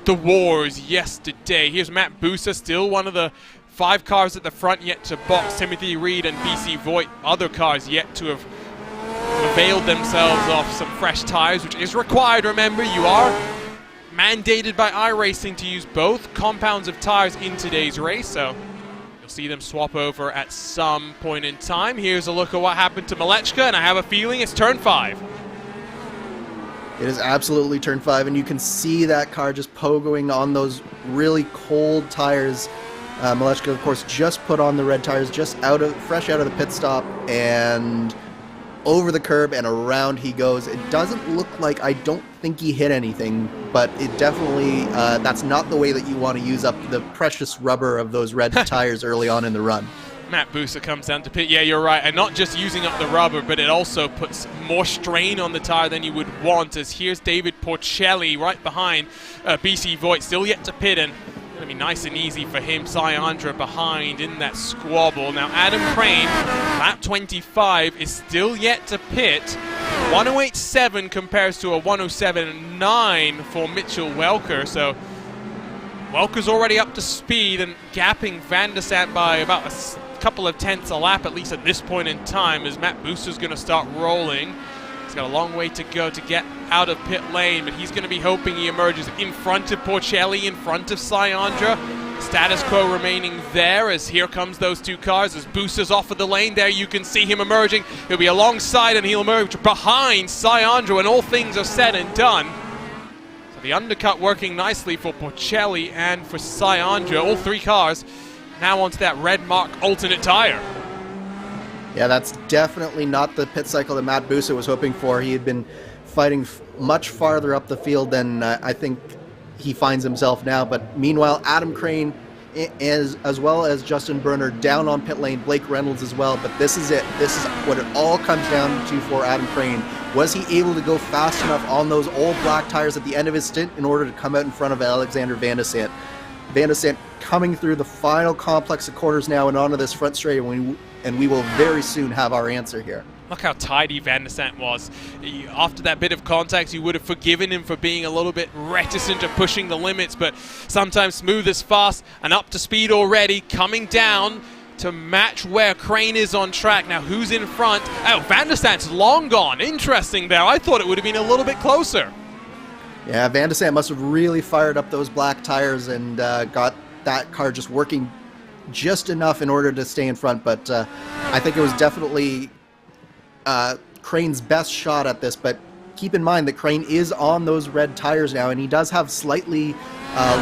Speaker 1: the wars yesterday. Here's Matt Busa, still one of the 5 cars at the front yet to box. Timothy Reed and BC Voigt, other cars yet to have availed themselves of some fresh tires, which is required. Remember, you are mandated by iRacing to use both compounds of tires in today's race, so you'll see them swap over at some point in time. Here's a look at what happened to Malechka, and I have a feeling it's turn 5.
Speaker 2: It is absolutely turn 5, and you can see that car just pogoing on those really cold tires. Malechka, of course, just put on the red tires, just fresh out of the pit stop, and over the curb and around he goes. It doesn't look like, I don't think he hit anything, but it definitely, that's not the way that you want to use up the precious rubber of those red tires early on in the run.
Speaker 1: Matt Busa comes down to pit. Yeah, you're right. And not just using up the rubber, but it also puts more strain on the tire than you would want, as here's David Porcelli right behind BC Voigt, still yet to pit, and going to be nice and easy for him. Sayandra behind in that squabble. Now Adam Crane, lap 25, is still yet to pit. 108.7 compares to a 107.9 for Mitchell Welker, so Welker's already up to speed and gapping Van der Sande by about a couple of tenths a lap, at least at this point in time, as Matt Busa's going to start rolling. He's got a long way to go to get out of pit lane, but he's going to be hoping he emerges in front of Porcelli, in front of Sayandra. Status quo remaining there, as here comes those 2 cars. As Busa's off of the lane there, you can see him emerging. He'll be alongside and he'll emerge behind Sayandra when all things are said and done. So the undercut working nicely for Porcelli and for Sayandra. All 3 cars now onto that red mark alternate tire.
Speaker 2: Yeah, that's definitely not the pit cycle that Matt Busa was hoping for. He had been fighting much farther up the field than I think he finds himself now. But meanwhile, Adam Crane, as well as Justin Brunner, down on pit lane, Blake Reynolds as well. But this is it. This is what it all comes down to for Adam Crane. Was he able to go fast enough on those old black tires at the end of his stint in order to come out in front of Alexander Van der Sande? Van der Sande coming through the final complex of corners now and onto this front straight, and we will very soon have our answer here.
Speaker 1: Look how tidy Van der Sande was. After that bit of contact, you would have forgiven him for being a little bit reticent of pushing the limits, but sometimes smooth as fast and up to speed already, coming down to match where Crane is on track. Now, who's in front? Oh, Van der Sande's long gone. Interesting there. I thought it would have been a little bit closer.
Speaker 2: Yeah, Van der Sande must have really fired up those black tires and got that car just working just enough in order to stay in front, but I think it was definitely Crane's best shot at this. But keep in mind that Crane is on those red tires now, and he does have slightly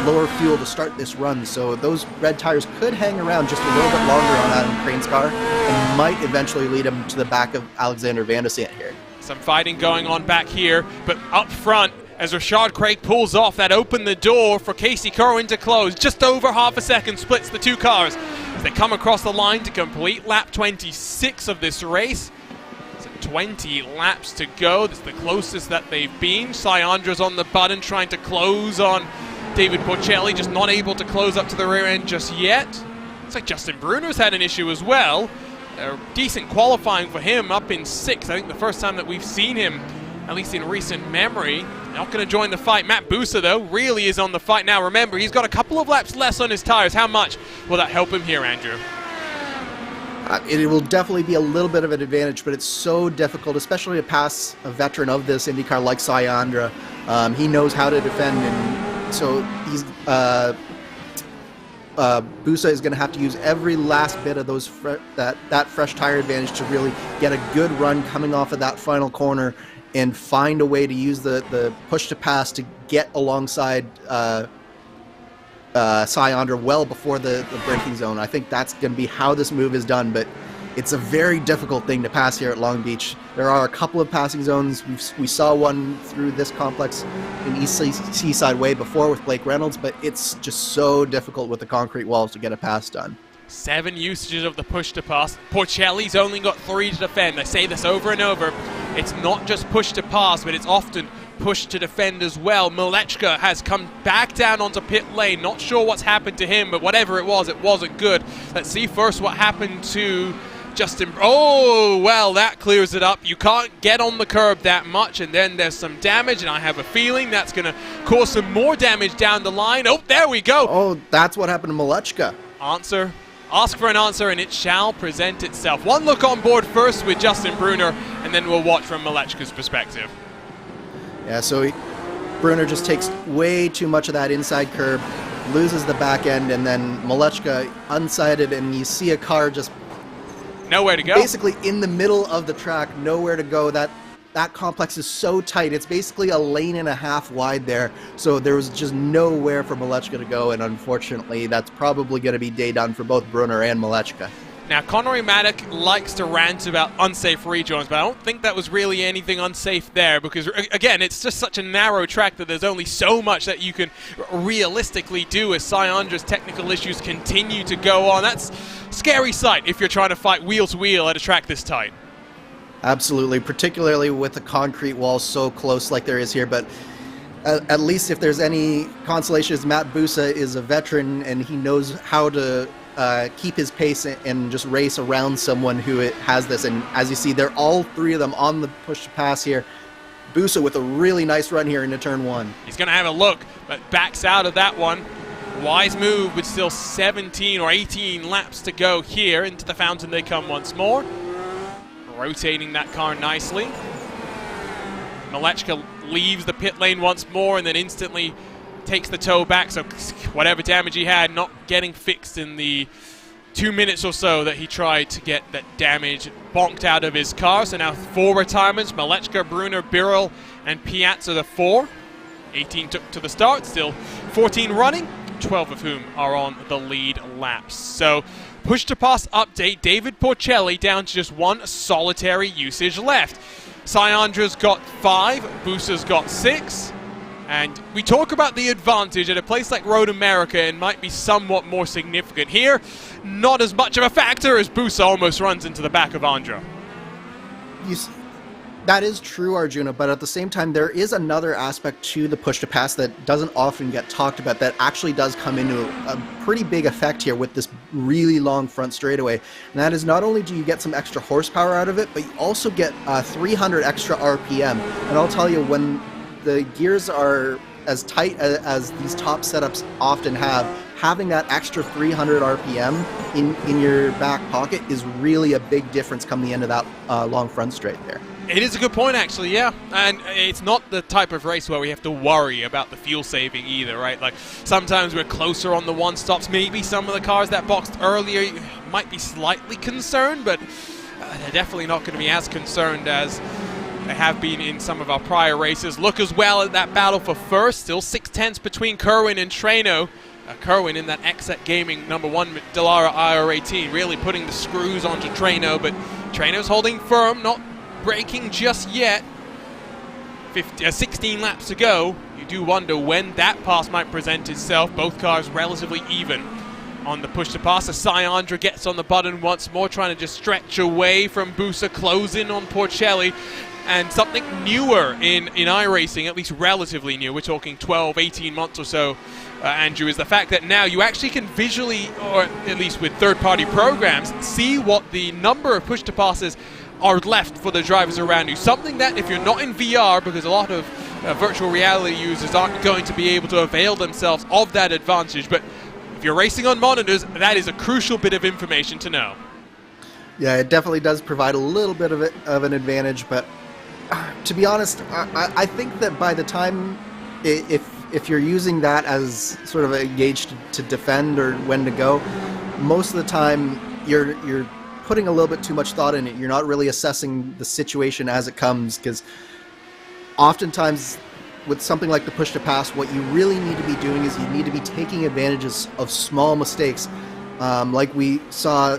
Speaker 2: lower fuel to start this run, so those red tires could hang around just a little bit longer on Adam Crane's car and might eventually lead him to the back of Alexander Van der Sande here.
Speaker 1: Some fighting going on back here, but up front, as Rashad Craig pulls off, that opened the door for Casey Kerwin to close. Just over half a second splits the 2 cars as they come across the line to complete lap 26 of this race. So 20 laps to go. That's the closest that they've been. Sayandra's on the button trying to close on David Porcelli, just not able to close up to the rear end just yet. Looks like Justin Brunner's had an issue as well. A decent qualifying for him, up in 6th. I think the first time that we've seen him, at least in recent memory. Not going to join the fight. Matt Busa, though, really is on the fight now. Remember, he's got a couple of laps less on his tires. How much will that help him here, Andrew?
Speaker 2: It will definitely be a little bit of an advantage, but it's so difficult, especially to pass a veteran of this IndyCar like Sayandra, He knows how to defend, and so he's Busa is going to have to use every last bit of those that fresh tire advantage to really get a good run coming off of that final corner and find a way to use the push to pass to get alongside Sayandra well before the braking zone. I think that's going to be how this move is done, but it's a very difficult thing to pass here at Long Beach. There are a couple of passing zones. We saw one through this complex in East Seaside Way before with Blake Reynolds, but it's just so difficult with the concrete walls to get a pass done.
Speaker 1: 7 usages of the push to pass. Porcelli's only got 3 to defend. I say this over and over. It's not just push to pass, but it's often push to defend as well. Malechka has come back down onto pit lane. Not sure what's happened to him, but whatever it wasn't good. Let's see first what happened to Justin. Oh, well, that clears it up. You can't get on the curb that much, and then there's some damage, and I have a feeling that's going to cause some more damage down the line. Oh, there we go.
Speaker 2: Oh, that's what happened to Malechka.
Speaker 1: Ask for an answer, and it shall present itself. One look on board first with Justin Brunner, and then we'll watch from Malechka's perspective.
Speaker 2: Yeah, so Brunner just takes way too much of that inside curb, loses the back end, and then Malechka unsighted, and you see a car just
Speaker 1: nowhere to go.
Speaker 2: Basically in the middle of the track, nowhere to go. That complex is so tight. It's basically a lane and a half wide there. So there was just nowhere for Malechka to go, and unfortunately, that's probably going to be day done for both Brunner and Malechka.
Speaker 1: Now, Connery Maddock likes to rant about unsafe rejoins, but I don't think that was really anything unsafe there because, again, it's just such a narrow track that there's only so much that you can realistically do as Sayandra's technical issues continue to go on. That's a scary sight if you're trying to fight wheel to wheel at a track this tight.
Speaker 2: Absolutely, particularly with the concrete wall so close like there is here, but at least if there's any consolation is Matt Busa is a veteran and he knows how to keep his pace and just race around someone who has this. And as you see, they're all 3 of them on the push to pass here. Busa with a really nice run here into turn 1.
Speaker 1: He's going to have a look, but backs out of that one. Wise move with still 17 or 18 laps to go here. Into the fountain they come once more. Rotating that car nicely. Malechka leaves the pit lane once more and then instantly takes the toe back, so whatever damage he had not getting fixed in the 2 minutes or so that he tried to get that damage bonked out of his car. So now 4 retirements: Malechka, Brunner, Birrell, and Piazza, the 4. 18 took to the start, still 14 running, 12 of whom are on the lead laps. So push to pass update, David Porcelli down to just 1 solitary usage left. Sayandra's got 5, Busa's got 6. And we talk about the advantage at a place like Road America and might be somewhat more significant. Here, not as much of a factor as Busa almost runs into the back of Andra.
Speaker 2: That is true, Arjuna, but at the same time, there is another aspect to the push to pass that doesn't often get talked about that actually does come into a pretty big effect here with this really long front straightaway. And that is not only do you get some extra horsepower out of it, but you also get 300 extra RPM. And I'll tell you, when the gears are as tight as these top setups often have, having that extra 300 RPM in your back pocket is really a big difference come the end of that long front straight there.
Speaker 1: It is a good point, actually, yeah. And it's not the type of race where we have to worry about the fuel saving either, right? Like, sometimes we're closer on the one-stops. Maybe some of the cars that boxed earlier might be slightly concerned, but they're definitely not going to be as concerned as they have been in some of our prior races. Look as well at that battle for first. Still 6/10 between Kerwin and Treno. Kerwin in that XSET Gaming #1 Dallara IR18, really putting the screws onto Treno, but Treno's holding firm, not breaking just yet. 16 laps to go. You do wonder when that pass might present itself. Both cars relatively even on the push to pass. Sayandra gets on the button once more, trying to just stretch away from Busa, closing on Porcelli. And something newer in iRacing, at least relatively new, we're talking 12, 18 months or so, Andrew, is the fact that now you actually can visually, or at least with third-party programs, see what the number of push-to-passes are left for the drivers around you. Something that if you're not in VR, because a lot of virtual reality users aren't going to be able to avail themselves of that advantage, but if you're racing on monitors, that is a crucial bit of information to know.
Speaker 2: Yeah, it definitely does provide a little bit of an advantage, but to be honest, I think that by the time, if you're using that as sort of a gauge to defend or when to go, most of the time you're putting a little bit too much thought in it. You're not really assessing the situation as it comes, because oftentimes with something like the push to pass, what you really need to be doing is you need to be taking advantages of small mistakes. Like we saw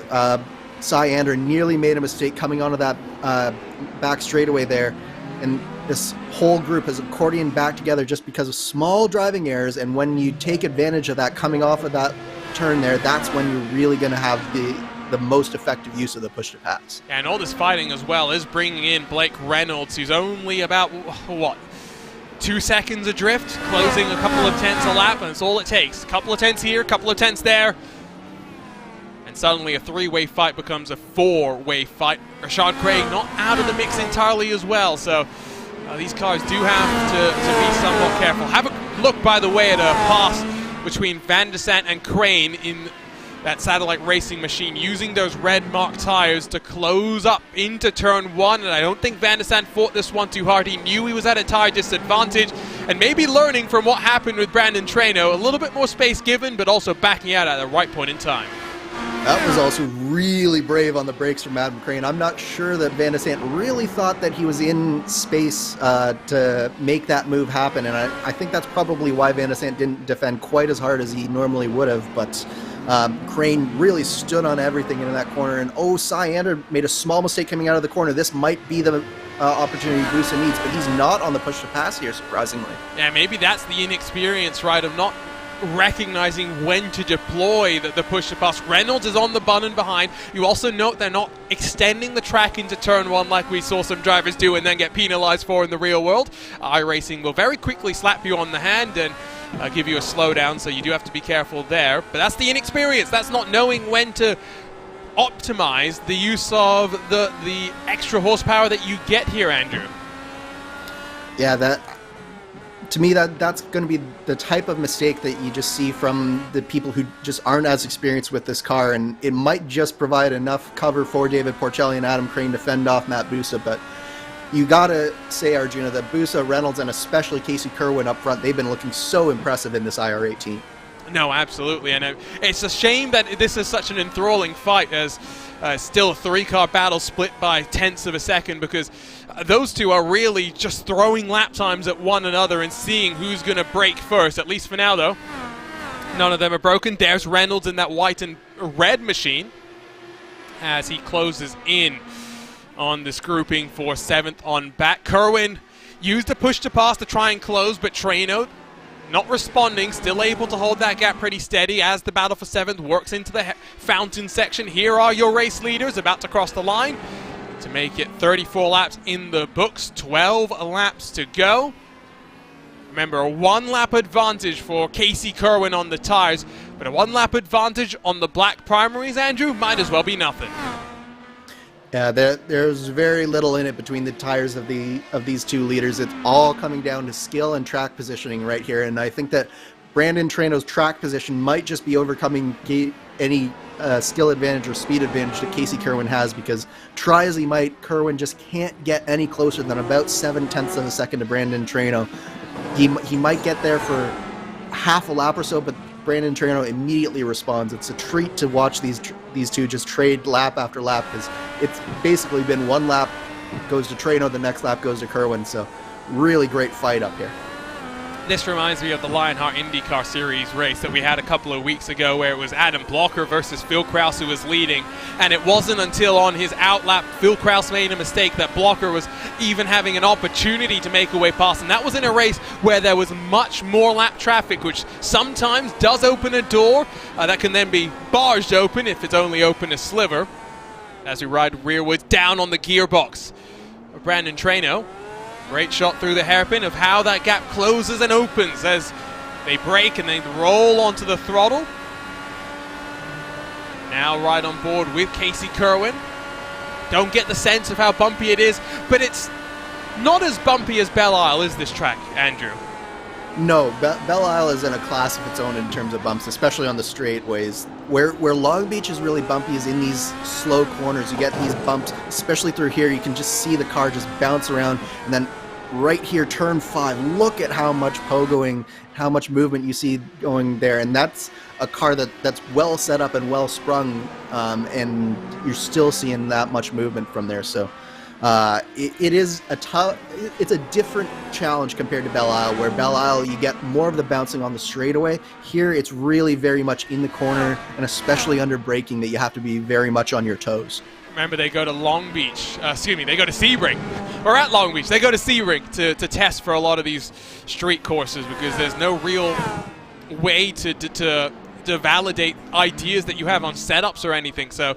Speaker 2: Cy Ander nearly made a mistake coming onto that back straightaway there, and this whole group has accordioned back together just because of small driving errors. And when you take advantage of that coming off of that turn there, that's when you're really going to have the most effective use of the push to pass.
Speaker 1: Yeah, and all this fighting as well is bringing in Blake Reynolds, who's only about, what, 2 seconds adrift, closing a couple of tenths a lap, and that's all it takes. A couple of tenths here, a couple of tenths there, and suddenly a 3-way fight becomes a 4-way fight. Rashad Craig not out of the mix entirely as well, so these cars do have to be somewhat careful. Have a look, by the way, at a pass between Van der Sant and Crane in that satellite racing machine, using those red mark tires to close up into turn 1, and I don't think Van der Sant fought this one too hard. He knew he was at a tire disadvantage, and maybe learning from what happened with Brandon Traino, a little bit more space given, but also backing out at the right point in time.
Speaker 2: That was also really brave on the brakes from Adam Crane. I'm not sure that Van der Sant really thought that he was in space to make that move happen, and I think that's probably why Van der Sant didn't defend quite as hard as he normally would have, but Crane really stood on everything in that corner, and Cy Ander made a small mistake coming out of the corner. This might be the opportunity Busa needs, but he's not on the push to pass here, surprisingly.
Speaker 1: Yeah, maybe that's the inexperience, right, of not recognizing when to deploy the push to pass. Reynolds is on the button behind. You also note they're not extending the track into turn 1 like we saw some drivers do and then get penalized for in the real world. iRacing will very quickly slap you on the hand and give you a slowdown, so you do have to be careful there. But that's the inexperience. That's not knowing when to optimize the use of the extra horsepower that you get here, Andrew.
Speaker 2: Yeah, to me, that's going to be the type of mistake that you just see from the people who just aren't as experienced with this car, and it might just provide enough cover for David Porcelli and Adam Crane to fend off Matt Busa. But you got to say, Arjuna, that Busa, Reynolds, and especially Casey Kerwin up front, they've been looking so impressive in this IR18.
Speaker 1: No, absolutely, and it's a shame that this is such an enthralling fight, as still a 3-car battle split by tenths of a second, because those two are really just throwing lap times at one another and seeing who's going to break first, at least for now, though. None of them are broken. There's Reynolds in that white and red machine as he closes in on this grouping for 7th on back. Kerwin used a push to pass to try and close, but Traino not responding, still able to hold that gap pretty steady as the battle for 7th works into the fountain section. Here are your race leaders about to cross the line to make it 34 laps in the books, 12 laps to go. Remember, a 1-lap advantage for Casey Kerwin on the tires, but a 1-lap advantage on the black primaries, Andrew, might as well be nothing.
Speaker 2: Yeah, there's very little in it between the tires of these two leaders. It's all coming down to skill and track positioning right here, and I think that Brandon Traino's track position might just be overcoming any skill advantage or speed advantage that Casey Kerwin has, because try as he might, Kerwin just can't get any closer than about 7/10 of a second to Brandon Traino. He might get there for half a lap or so, but Brandon Traino immediately responds. It's a treat to watch these two just trade lap after lap, because it's basically been 1 lap goes to Traino, the next lap goes to Kerwin, so really great fight up here.
Speaker 1: This reminds me of the Lionheart IndyCar Series race that we had a couple of weeks ago, where it was Adam Blocker versus Phil Krause who was leading, and it wasn't until on his outlap Phil Krause made a mistake that Blocker was even having an opportunity to make a way past, and that was in a race where there was much more lap traffic, which sometimes does open a door that can then be barged open if it's only open a sliver, as we ride rearwards down on the gearbox of Brandon Traino. Great shot through the hairpin of how that gap closes and opens as they brake and they roll onto the throttle. Now right on board with Casey Kerwin. Don't get the sense of how bumpy it is, but it's not as bumpy as Belle Isle, is this track, Andrew?
Speaker 2: No, Belle Isle is in a class of its own in terms of bumps, especially on the straightaways. Where Long Beach is really bumpy is in these slow corners. You get these bumps, especially through here. You can just see the car just bounce around, and then right here, turn 5. Look at how much pogoing, how much movement you see going there, and that's a car that's well set up and well sprung, and you're still seeing that much movement from there. So. It is it's a different challenge compared to Belle Isle, where Belle Isle you get more of the bouncing on the straightaway. Here it's really very much in the corner, and especially under braking that you have to be very much on your toes.
Speaker 1: Remember, they go to Long Beach, they go to Sebring, or at Long Beach, they go to Sebring to test for a lot of these street courses, because there's no real way to validate ideas that you have on setups or anything. So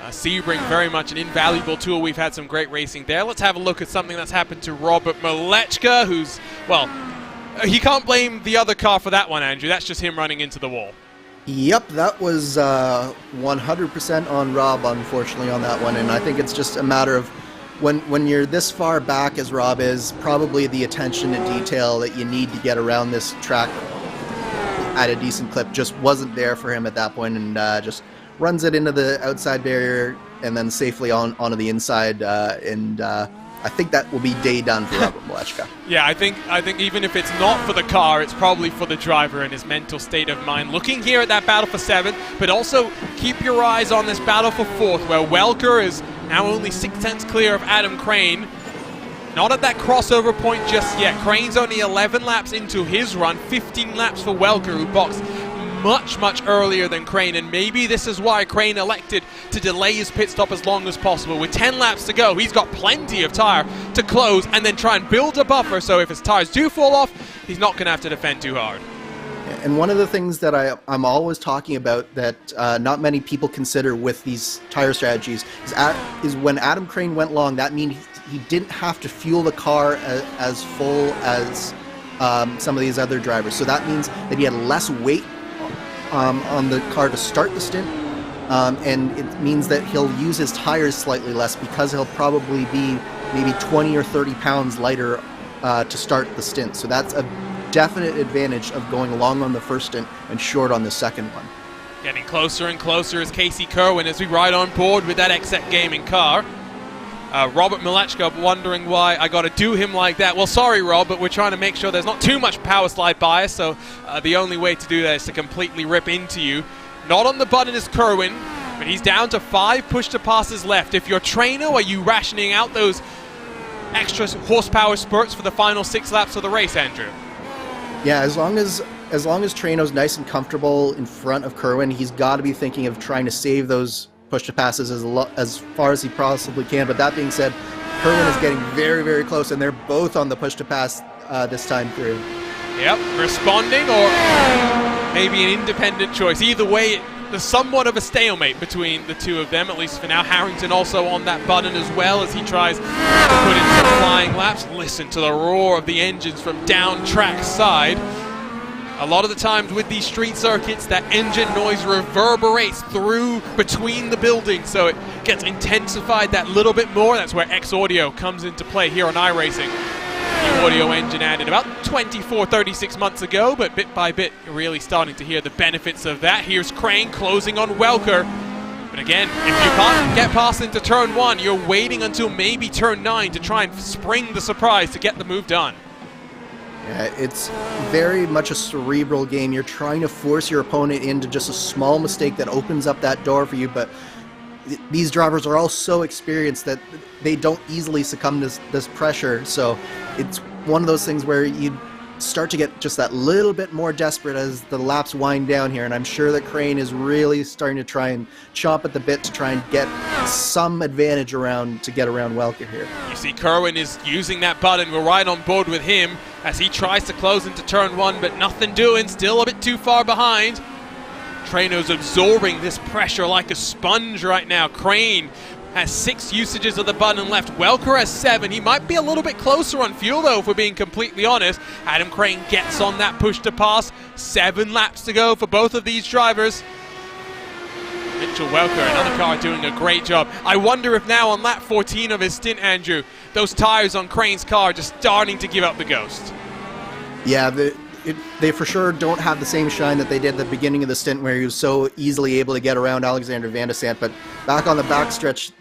Speaker 1: Sebring, very much an invaluable tool. We've had some great racing there. Let's have a look at something that's happened to Robert Malechka, who's, well, he can't blame the other car for that one, Andrew. That's just him running into the wall.
Speaker 2: Yep, that was 100% on Rob, unfortunately, on that one. And I think it's just a matter of when you're this far back as Rob is, probably the attention to detail that you need to get around this track at a decent clip just wasn't there for him at that point, and just runs it into the outside barrier and then safely onto the inside, and I think that will be day done for Robert Malechka.
Speaker 1: Yeah, I think even if it's not for the car, it's probably for the driver and his mental state of mind. Looking here at that battle for 7th, but also keep your eyes on this battle for 4th, where Welker is now only 6/10 clear of Adam Crane. Not at that crossover point just yet. Crane's only 11 laps into his run, 15 laps for Welker, who boxed much earlier than Crane, and maybe this is why Crane elected to delay his pit stop as long as possible. With 10 laps to go, he's got plenty of tire to close and then try and build a buffer, so if his tires do fall off, he's not going to have to defend too hard.
Speaker 2: And one of the things that I'm always talking about that not many people consider with these tire strategies is when Adam Crane went long, that means he didn't have to fuel the car as full as some of these other drivers. So that means that he had less weight on the car to start the stint, and it means that he'll use his tires slightly less, because he'll probably be maybe 20 or 30 pounds lighter to start the stint. So that's a definite advantage of going long on the first stint and short on the second one.
Speaker 1: Getting closer and closer is Casey Kerwin as we ride on board with that XSET Gaming car. Robert Malechka wondering why I got to do him like that. Well, sorry, Rob, but we're trying to make sure there's not too much power slide bias, so the only way to do that is to completely rip into you. Not on the button is Kerwin, but he's down to 5 push-to-passes left. If you're Trainer, are you rationing out those extra horsepower spurts for the final 6 laps of the race, Andrew?
Speaker 2: Yeah, as long as Traino's nice and comfortable in front of Kerwin, he's got to be thinking of trying to save those push-to-passes as far as he possibly can. But that being said, Kerwin is getting very close, and they're both on the push-to-pass this time through.
Speaker 1: Yep, responding or maybe an independent choice. Either way, there's somewhat of a stalemate between the two of them, at least for now. Harrington also on that button as well as he tries to put in some flying laps. Listen to the roar of the engines from down track side. A lot of the times with these street circuits, that engine noise reverberates through between the buildings, so it gets intensified that little bit more. That's where X Audio comes into play here on iRacing. The audio engine added about 36 months ago, but bit by bit, you're really starting to hear the benefits of that. Here's Crane closing on Welker. But again, if you can't get past into turn 1, you're waiting until maybe turn 9 to try and spring the surprise to get the move done.
Speaker 2: Yeah, it's very much a cerebral game. You're trying to force your opponent into just a small mistake that opens up that door for you, but these drivers are all so experienced that they don't easily succumb to this pressure. So it's one of those things where you start to get just that little bit more desperate as the laps wind down here, and I'm sure that Crane is really starting to try and chomp at the bit to try and get some advantage to get around Welker here.
Speaker 1: You see Kerwin is using that button. We're right on board with him as he tries to close into turn 1, but nothing doing, still a bit too far behind. Traino's absorbing this pressure like a sponge right now. Crane has 6 usages of the button left. Welker has 7. He might be a little bit closer on fuel, though, if we're being completely honest. Adam Crane gets on that push to pass. 7 laps to go for both of these drivers. Mitchell Welker, another car, doing a great job. I wonder if now on lap 14 of his stint, Andrew, those tires on Crane's car are just starting to give up the ghost.
Speaker 2: Yeah, they for sure don't have the same shine that they did at the beginning of the stint where he was so easily able to get around Alexander Van de Sant. But back on the backstretch,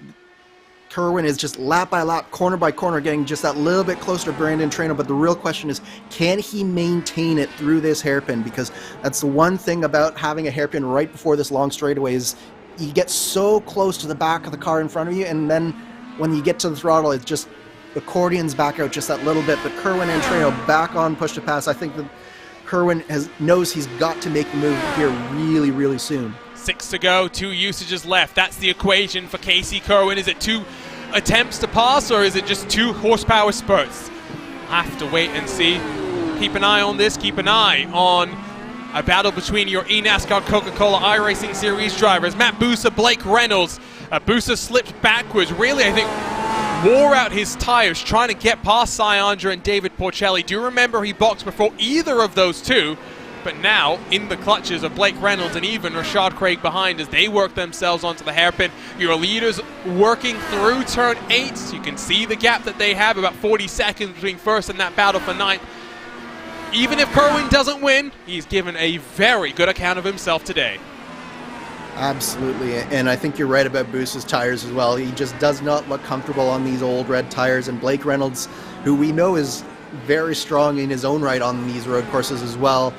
Speaker 2: Kerwin is just lap by lap, corner by corner, getting just that little bit closer to Brandon Traynor. But the real question is, can he maintain it through this hairpin? Because that's the one thing about having a hairpin right before this long straightaway is you get so close to the back of the car in front of you, and then when you get to the throttle, it's just accordions back out just that little bit. But Kerwin and Traynor back on push to pass. I think that Kerwin knows he's got to make the move here really, really soon.
Speaker 1: 6 to go, 2 usages left. That's the equation for Casey Kerwin. Is it 2 attempts to pass, or is it just 2 horsepower spurts? Have to wait and see. Keep an eye on this. Keep an eye on a battle between your eNASCAR Coca-Cola iRacing Series drivers. Matt Bussa, Blake Reynolds. Bussa slipped backwards. Really, I think, wore out his tires trying to get past Syandra and David Porcelli. Do you remember he boxed before either of those two? But now in the clutches of Blake Reynolds and even Rashad Craig behind as they work themselves onto the hairpin. Your leaders working through turn 8. So you can see the gap that they have, about 40 seconds between first and that battle for 9th. Even if Kerwin doesn't win, he's given a very good account of himself today.
Speaker 2: Absolutely, and I think you're right about Bussa's tires as well. He just does not look comfortable on these old red tires, and Blake Reynolds, who we know is very strong in his own right on these road courses as well,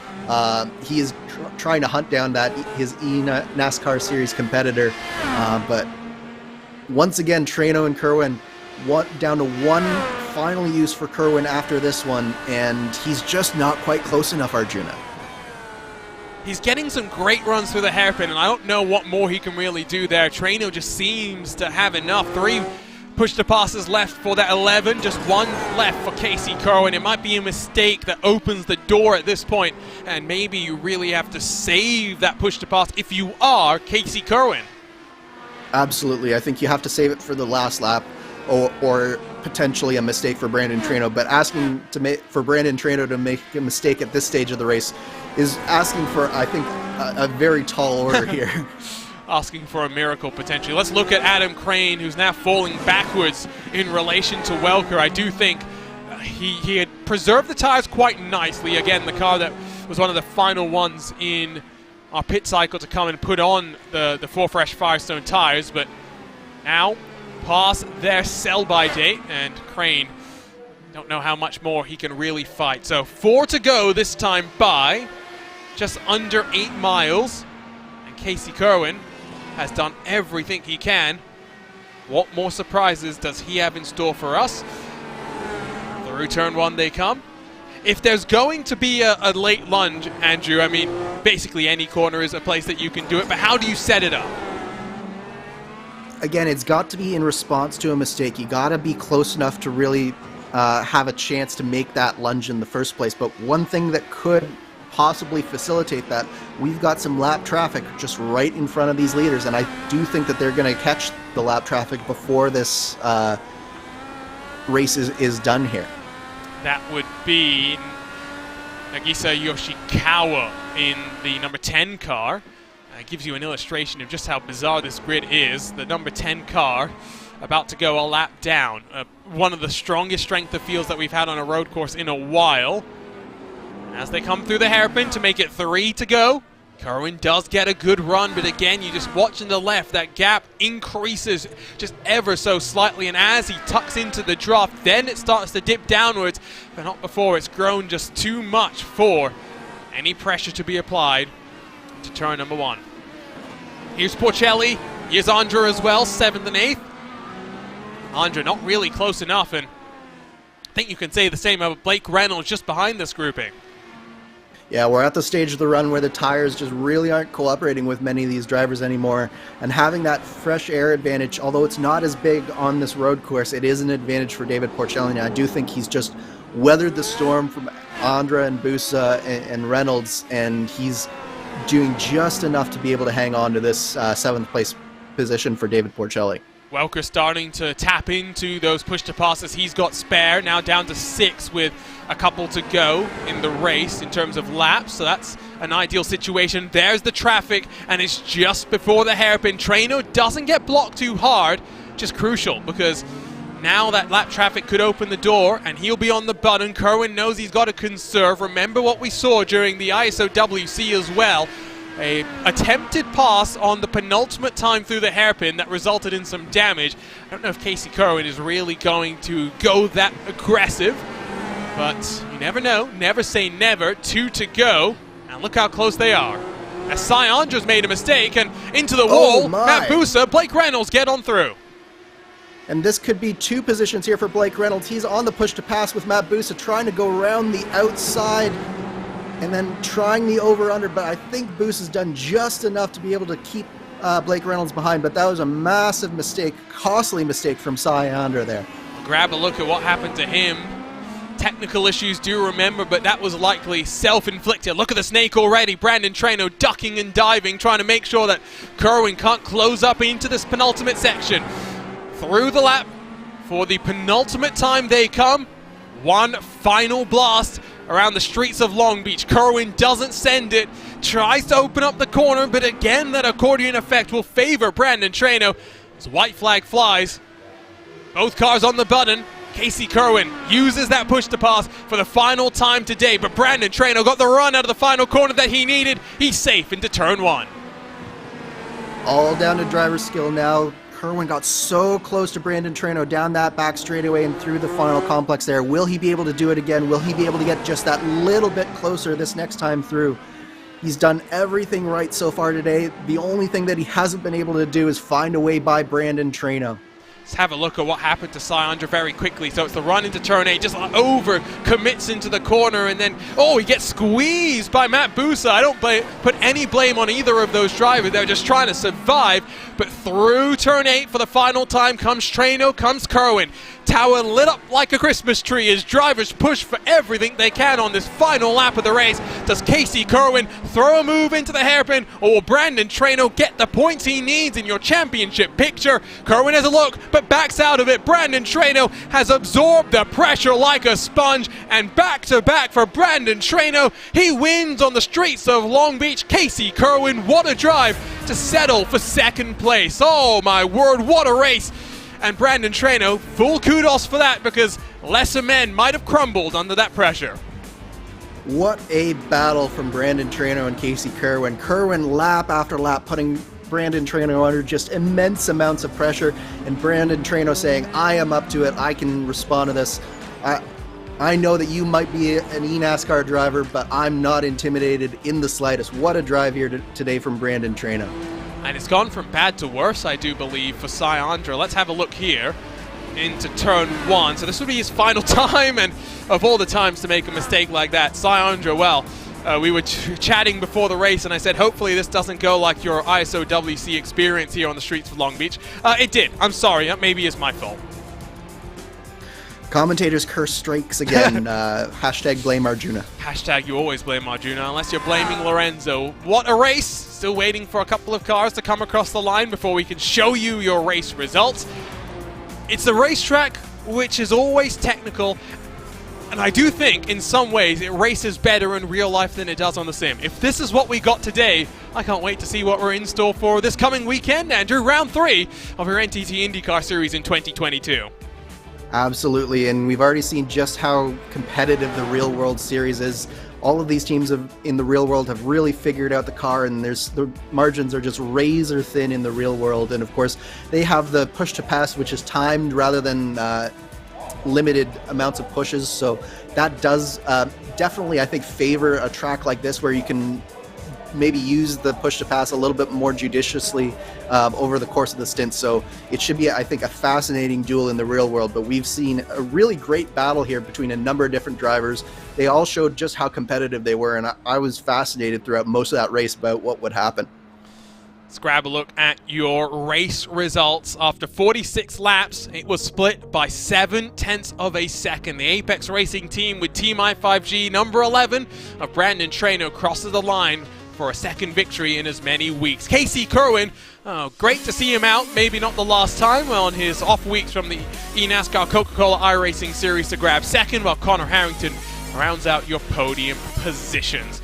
Speaker 2: he is trying to hunt down his NASCAR Series competitor, but once again, Traynor and Kerwin down to one final use for Kerwin after this one, and he's just not quite close enough, Arjuna.
Speaker 1: He's getting some great runs through the hairpin, and I don't know what more he can really do there. Traynor just seems to have enough. 3 push-to-passes left for that 11, just 1 left for Casey Kerwin. It might be a mistake that opens the door at this point, and maybe you really have to save that push-to-pass if you are Casey Kerwin.
Speaker 2: Absolutely. I think you have to save it for the last lap, or potentially a mistake for Brandon Traynor. But asking for Brandon Traynor to make a mistake at this stage of the race is asking for, I think, a very tall order here.
Speaker 1: Asking for a miracle, potentially. Let's look at Adam Crane, who's now falling backwards in relation to Welker. I do think he had preserved the tires quite nicely. Again, the car that was one of the final ones in our pit cycle to come and put on the 4 Fresh Firestone tires, but now past their sell-by date, and Crane, don't know how much more he can really fight. So 4 to go this time by just under 8 miles, and Casey Kerwin has done everything he can. What more surprises does he have in store for us? Through turn 1 they come. If there's going to be a late lunge, Andrew, I mean, basically any corner is a place that you can do it, but how do you set it up?
Speaker 2: Again, it's got to be in response to a mistake. You got to be close enough to really have a chance to make that lunge in the first place. But one thing that could possibly facilitate that, we've got some lap traffic just right in front of these leaders, and I do think that they're going to catch the lap traffic before this race is done here.
Speaker 1: That would be Nagisa Yoshikawa in the number 10 car. It gives you an illustration of just how bizarre this grid is. The number 10 car about to go a lap down. One of the strongest strength of fields that we've had on a road course in a while. As they come through the hairpin to make it 3 to go. Kerwin does get a good run, but again, you just watch in the left, that gap increases just ever so slightly, and as he tucks into the draft, then it starts to dip downwards, but not before it's grown just too much for any pressure to be applied to turn number 1. Here's Porcelli, here's Andra as well, 7th and 8th. Andra not really close enough, and I think you can say the same about Blake Reynolds just behind this grouping.
Speaker 2: Yeah, we're at the stage of the run where the tires just really aren't cooperating with many of these drivers anymore, and having that fresh air advantage, although it's not as big on this road course, it is an advantage for David Porcelli, and I do think he's just weathered the storm from Andra and Bussa and Reynolds, and he's doing just enough to be able to hang on to this 7th place position for David Porcelli.
Speaker 1: Welker starting to tap into those push-to-passes he's got spare, now down to 6 with a couple to go in the race in terms of laps, so that's an ideal situation. There's the traffic, and it's just before the hairpin. Traynor doesn't get blocked too hard, just crucial, because Now that lap traffic could open the door, and he'll be on the button. Kerwin knows he's got to conserve. Remember what we saw during the ISO WC as well. A attempted pass on the penultimate time through the hairpin that resulted in some damage. I don't know if Casey Kerwin is really going to go that aggressive, but you never know. Never say never. 2 to go, and look how close they are. As Syandra's made a mistake, and into the wall, Matt Busa, Blake Reynolds get on through.
Speaker 2: And this could be 2 positions here for Blake Reynolds. He's on the push to pass with Matt Busa, trying to go around the outside and then trying the over-under, but I think Busa's done just enough to be able to keep Blake Reynolds behind, but that was a massive mistake, costly mistake from Syandra there.
Speaker 1: Grab a look at what happened to him. Technical issues, do remember, but that was likely self-inflicted. Look at the snake already. Brandon Treno ducking and diving, trying to make sure that Kerwin can't close up into this penultimate section. Through the lap for the penultimate time they come. One final blast around the streets of Long Beach. Kerwin doesn't send it, tries to open up the corner, but again that accordion effect will favor Brandon Treno as white flag flies. Both cars on the button. Casey Kerwin uses that push to pass for the final time today, but Brandon Treno got the run out of the final corner that he needed. He's safe into turn 1.
Speaker 2: All down to driver skill now. Kerwin got so close to Brandon Treno down that back straightaway and through the final complex there. Will he be able to do it again? Will he be able to get just that little bit closer this next time through? He's done everything right so far today. The only thing that he hasn't been able to do is find a way by Brandon Treno.
Speaker 1: Let's have a look at what happened to Syandra very quickly. So it's the run into turn 8, just over commits into the corner, and then, he gets squeezed by Matt Busa. I don't put any blame on either of those drivers. They're just trying to survive. But through turn 8 for the final time comes Treno, comes Kerwin. Tower lit up like a Christmas tree as drivers push for everything they can on this final lap of the race. Does Casey Kerwin throw a move into the hairpin, or will Brandon Treno get the points he needs in your championship picture? Kerwin has a look, but backs out of it. Brandon Treno has absorbed the pressure like a sponge, and back-to-back for Brandon Treno. He wins on the streets of Long Beach. Casey Kerwin, what a drive to settle for second place. Oh my word, what a race. And Brandon Treno, full kudos for that, because lesser men might have crumbled under that pressure.
Speaker 2: What a battle from Brandon Treno and Casey Kerwin. Kerwin lap after lap putting Brandon Treno under just immense amounts of pressure, and Brandon Treno saying, I am up to it, I can respond to this. I know that you might be an eNASCAR driver, but I'm not intimidated in the slightest. What a drive here today from Brandon Treno.
Speaker 1: And it's gone from bad to worse, I do believe, for Syandra. Let's have a look here into turn 1. So this would be his final time, and of all the times to make a mistake like that, Syandra, well, we were chatting before the race, and I said, hopefully this doesn't go like your ISO WC experience here on the streets of Long Beach. It did. I'm sorry. Maybe it's my fault.
Speaker 2: Commentators curse strikes again. Hashtag blame Arjuna.
Speaker 1: Hashtag you always blame Arjuna, unless you're blaming Lorenzo. What a race. Still waiting for a couple of cars to come across the line before we can show you your race results. It's a racetrack which is always technical, and I do think in some ways it races better in real life than it does on the sim. If this is what we got today, I can't wait to see what we're in store for this coming weekend, Andrew. Round 3 of your NTT IndyCar Series in 2022.
Speaker 2: Absolutely, and we've already seen just how competitive the Real World Series is. All of these teams in the real world have really figured out the car, and the margins are just razor thin in the real world. And of course, they have the push to pass, which is timed rather than limited amounts of pushes. So that does definitely, I think, favor a track like this, where you can maybe use the push to pass a little bit more judiciously over the course of the stint. So it should be, I think, a fascinating duel in the real world. But we've seen a really great battle here between a number of different drivers. They all showed just how competitive they were, and I was fascinated throughout most of that race about what would happen.
Speaker 1: Let's grab a look at your race results. After 46 laps, it was split by 0.7 of a second. The Apex Racing team with Team i5G number 11 of Brandon Treno crosses the line for a second victory in as many weeks. Casey Kerwin, great to see him out. Maybe not the last time on his off weeks from the eNASCAR Coca-Cola iRacing Series to grab second, while Connor Harrington rounds out your podium positions.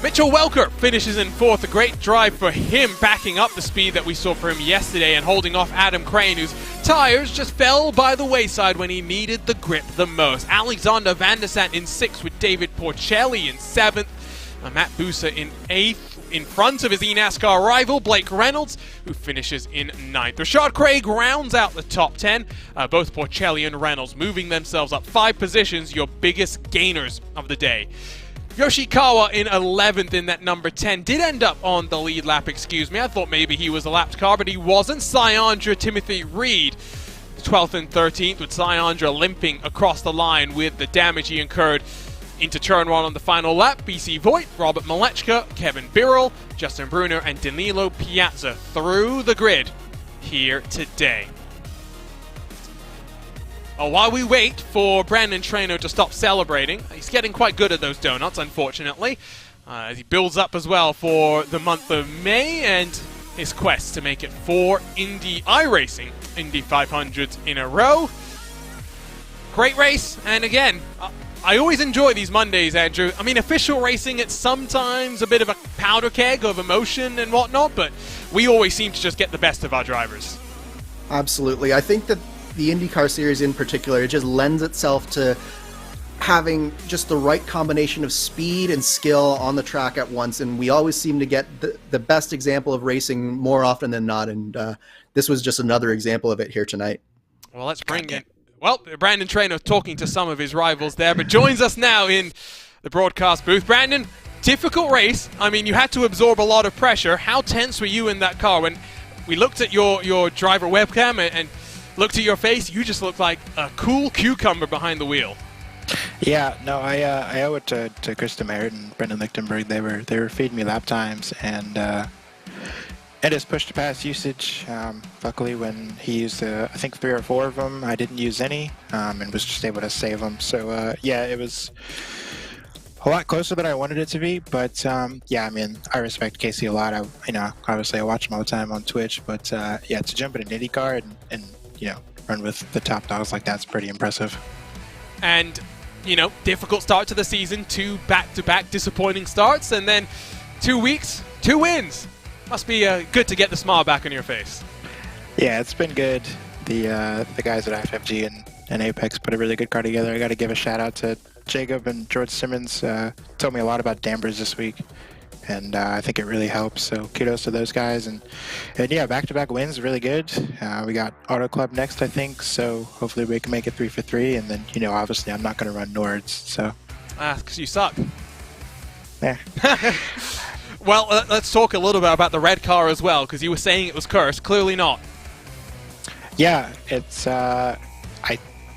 Speaker 1: Mitchell Welker finishes in 4th. A great drive for him, backing up the speed that we saw for him yesterday and holding off Adam Crane, whose tires just fell by the wayside when he needed the grip the most. Alexander Van der Sant in 6th with David Porcelli in 7th. Matt Busa in 8th. In front of his eNASCAR rival, Blake Reynolds, who finishes in 9th. Rashad Craig rounds out the top 10. Both Porcelli and Reynolds moving themselves up 5 positions, your biggest gainers of the day. Yoshikawa in 11th in that number 10. Did end up on the lead lap, excuse me. I thought maybe he was a lapped car, but he wasn't. Syandra Timothy Reed, 12th and 13th, with Syandra limping across the line with the damage he incurred into turn 1 on the final lap. BC Voigt, Robert Malechka, Kevin Birrell, Justin Brunner, and Danilo Piazza through the grid here today. While we wait for Brandon Traynor to stop celebrating, he's getting quite good at those donuts, unfortunately, as he builds up as well for the month of May and his quest to make it 4 Indy iRacing Indy 500s in a row. Great race, and again, I always enjoy these Mondays, Andrew. I mean, official racing, it's sometimes a bit of a powder keg of emotion and whatnot, but we always seem to just get the best of our drivers.
Speaker 2: Absolutely. I think that the IndyCar series in particular, it just lends itself to having just the right combination of speed and skill on the track at once, and we always seem to get the best example of racing more often than not, and this was just another example of it here tonight.
Speaker 1: Well, let's bring in... Well, Brandon Traynor talking to some of his rivals there, but joins us now in the broadcast booth. Brandon, difficult race. I mean, you had to absorb a lot of pressure. How tense were you in that car? When we looked at your driver webcam and looked at your face, you just looked like a cool cucumber behind the wheel.
Speaker 3: Yeah, no, I owe it to Krista Merritt and Brendan Lichtenberg. They were feeding me lap times, and it is push to pass usage. Luckily, when he used I think 3 or 4 of them, I didn't use any, and was just able to save them. So yeah, it was a lot closer than I wanted it to be. But yeah, I mean, I respect Casey a lot. Obviously I watch him all the time on Twitch. But yeah, to jump in an IndyCar and run with the top dogs like that's pretty impressive.
Speaker 1: And difficult start to the season, 2 back-to-back disappointing starts, and then 2 weeks, 2 wins. Must be good to get the smile back on your face.
Speaker 3: Yeah, it's been good. The guys at IFFG and Apex put a really good car together. I got to give a shout out to Jacob and George Simmons. Told me a lot about dampers this week, and I think it really helps. So kudos to those guys. And yeah, back-to-back wins, really good. We got Auto Club next, I think. So hopefully we can make it 3 for 3. And then obviously I'm not going to run Nords. So.
Speaker 1: Because you suck.
Speaker 3: Yeah.
Speaker 1: Well, let's talk a little bit about the red car as well, because you were saying it was cursed. Clearly not.
Speaker 3: Yeah, it's. I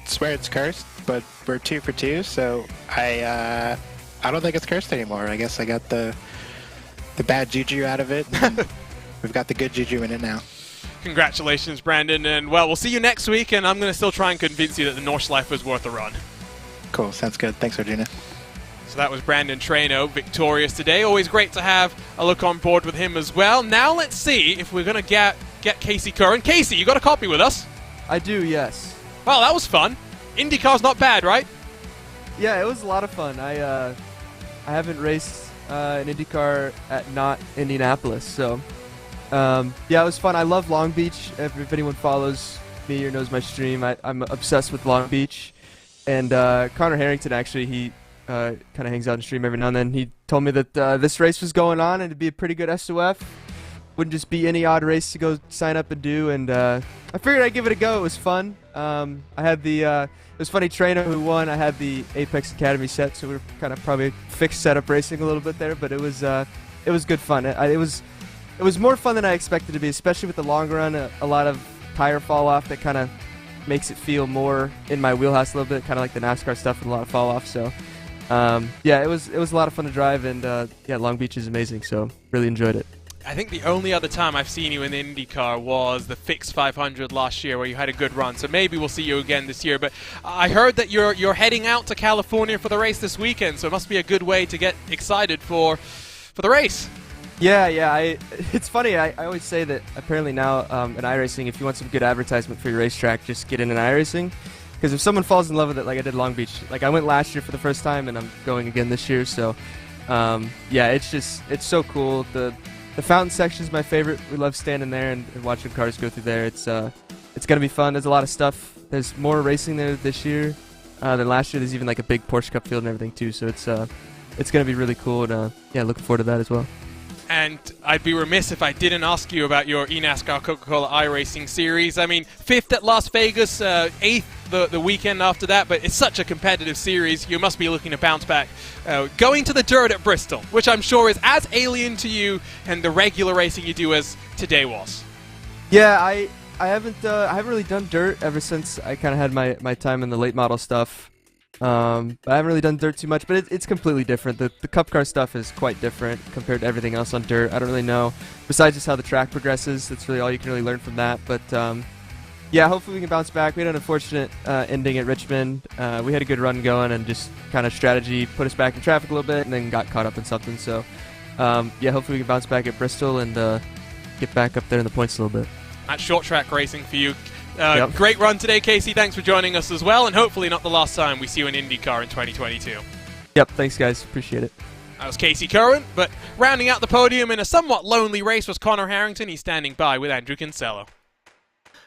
Speaker 3: swear it's cursed, but we're 2 for 2, so I don't think it's cursed anymore. I guess I got the bad juju out of it, and we've got the good juju in it now.
Speaker 1: Congratulations, Brandon, and well, we'll see you next week, and I'm going to still try and convince you that the Nordschleife was worth a run.
Speaker 3: Cool, sounds good. Thanks, Regina.
Speaker 1: So that was Brandon Traynor, victorious today. Always great to have a look on board with him as well. Now let's see if we're going to get Casey Curran. Casey, you got a copy with us?
Speaker 4: I do, yes.
Speaker 1: Well, that was fun. IndyCar's not bad, right?
Speaker 4: Yeah, it was a lot of fun. I haven't raced an IndyCar at not Indianapolis, so yeah, it was fun. I love Long Beach. If anyone follows me or knows my stream, I'm obsessed with Long Beach. And Connor Harrington, actually, he kind of hangs out in stream every now and then. He told me that this race was going on and it'd be a pretty good SOF. Wouldn't just be any odd race to go sign up and do, and I figured I'd give it a go. It was fun. I had it was funny, Trainer who won. I had the Apex Academy set, so we were kind of probably fixed setup racing a little bit there, but it was good fun. It was more fun than I expected to be, especially with the long run. A lot of tire fall off that kind of makes it feel more in my wheelhouse a little bit, kind of like the NASCAR stuff with a lot of fall off. So yeah, it was a lot of fun to drive, and yeah, Long Beach is amazing, so really enjoyed it.
Speaker 1: I think the only other time I've seen you in IndyCar was the Fix 500 last year, where you had a good run. So maybe we'll see you again this year. But I heard that you're heading out to California for the race this weekend, so it must be a good way to get excited for the race.
Speaker 4: Yeah. It's funny. I always say that apparently now in iRacing, if you want some good advertisement for your racetrack, just get in an iRacing. Because if someone falls in love with it, like I did Long Beach, like I went last year for the first time, and I'm going again this year, so Yeah, it's so cool. The fountain section is my favorite. We love standing there and watching cars go through there. It's gonna be fun. There's a lot of stuff. There's more racing there this year than last year. There's even like a big Porsche Cup field and everything too. So it's gonna be really cool. And yeah, looking forward to that as well.
Speaker 1: And I'd be remiss if I didn't ask you about your eNASCAR Coca-Cola iRacing series. I mean, 5th at Las Vegas, 8th the weekend after that, but it's such a competitive series. You must be looking to bounce back. Going to the dirt at Bristol, which I'm sure is as alien to you and the regular racing you do as today was.
Speaker 4: Yeah, I haven't really done dirt ever since I kind of had my time in the late model stuff. But I haven't really done dirt too much, but it's completely different. The Cup car stuff is quite different compared to everything else on dirt. I don't really know, besides just how the track progresses. That's really all you can really learn from that. But yeah, hopefully we can bounce back. We had an unfortunate ending at Richmond. We had a good run going, and just kind of strategy put us back in traffic a little bit, and then got caught up in something. So yeah, hopefully we can bounce back at Bristol and get back up there in the points a little bit.
Speaker 1: That's short track racing for you.
Speaker 4: Yep.
Speaker 1: Great run today, Casey. Thanks for joining us as well, and hopefully not the last time we see you in IndyCar in 2022.
Speaker 4: Yep, thanks guys. Appreciate it.
Speaker 1: That was Casey Curran, but rounding out the podium in a somewhat lonely race was Connor Harrington. He's standing by with Andrew Kinsella.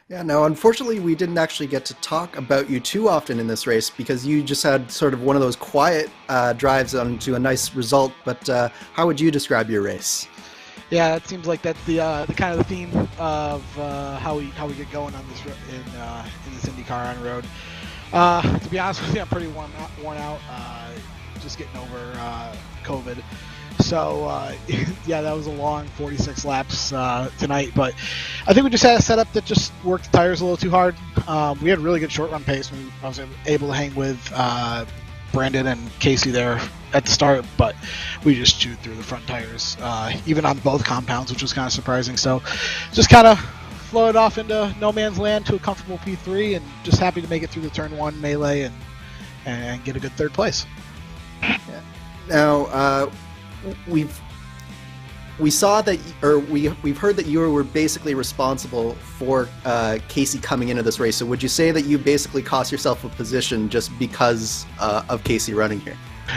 Speaker 2: Yeah, no, unfortunately, we didn't actually get to talk about you too often in this race because you just had sort of one of those quiet drives onto a nice result. But how would you describe your race?
Speaker 5: Yeah, it seems like that's the kind of the theme of how we get going on this in this IndyCar on road. To be honest with you, I'm pretty worn out. Just getting over COVID. So yeah, that was a long 46 laps tonight. But I think we just had a setup that just worked the tires a little too hard. We had really good short run pace. I was able to hang with Brandon and Casey there at the start, but we just chewed through the front tires, even on both compounds, which was kind of surprising. So just kind of floated off into no man's land to a comfortable P3, and just happy to make it through the turn 1 melee and get a good 3rd place.
Speaker 2: Yeah. Now we saw that, or we've heard that you were basically responsible for Casey coming into this race. So would you say that you basically cost yourself a position just because of Casey running here?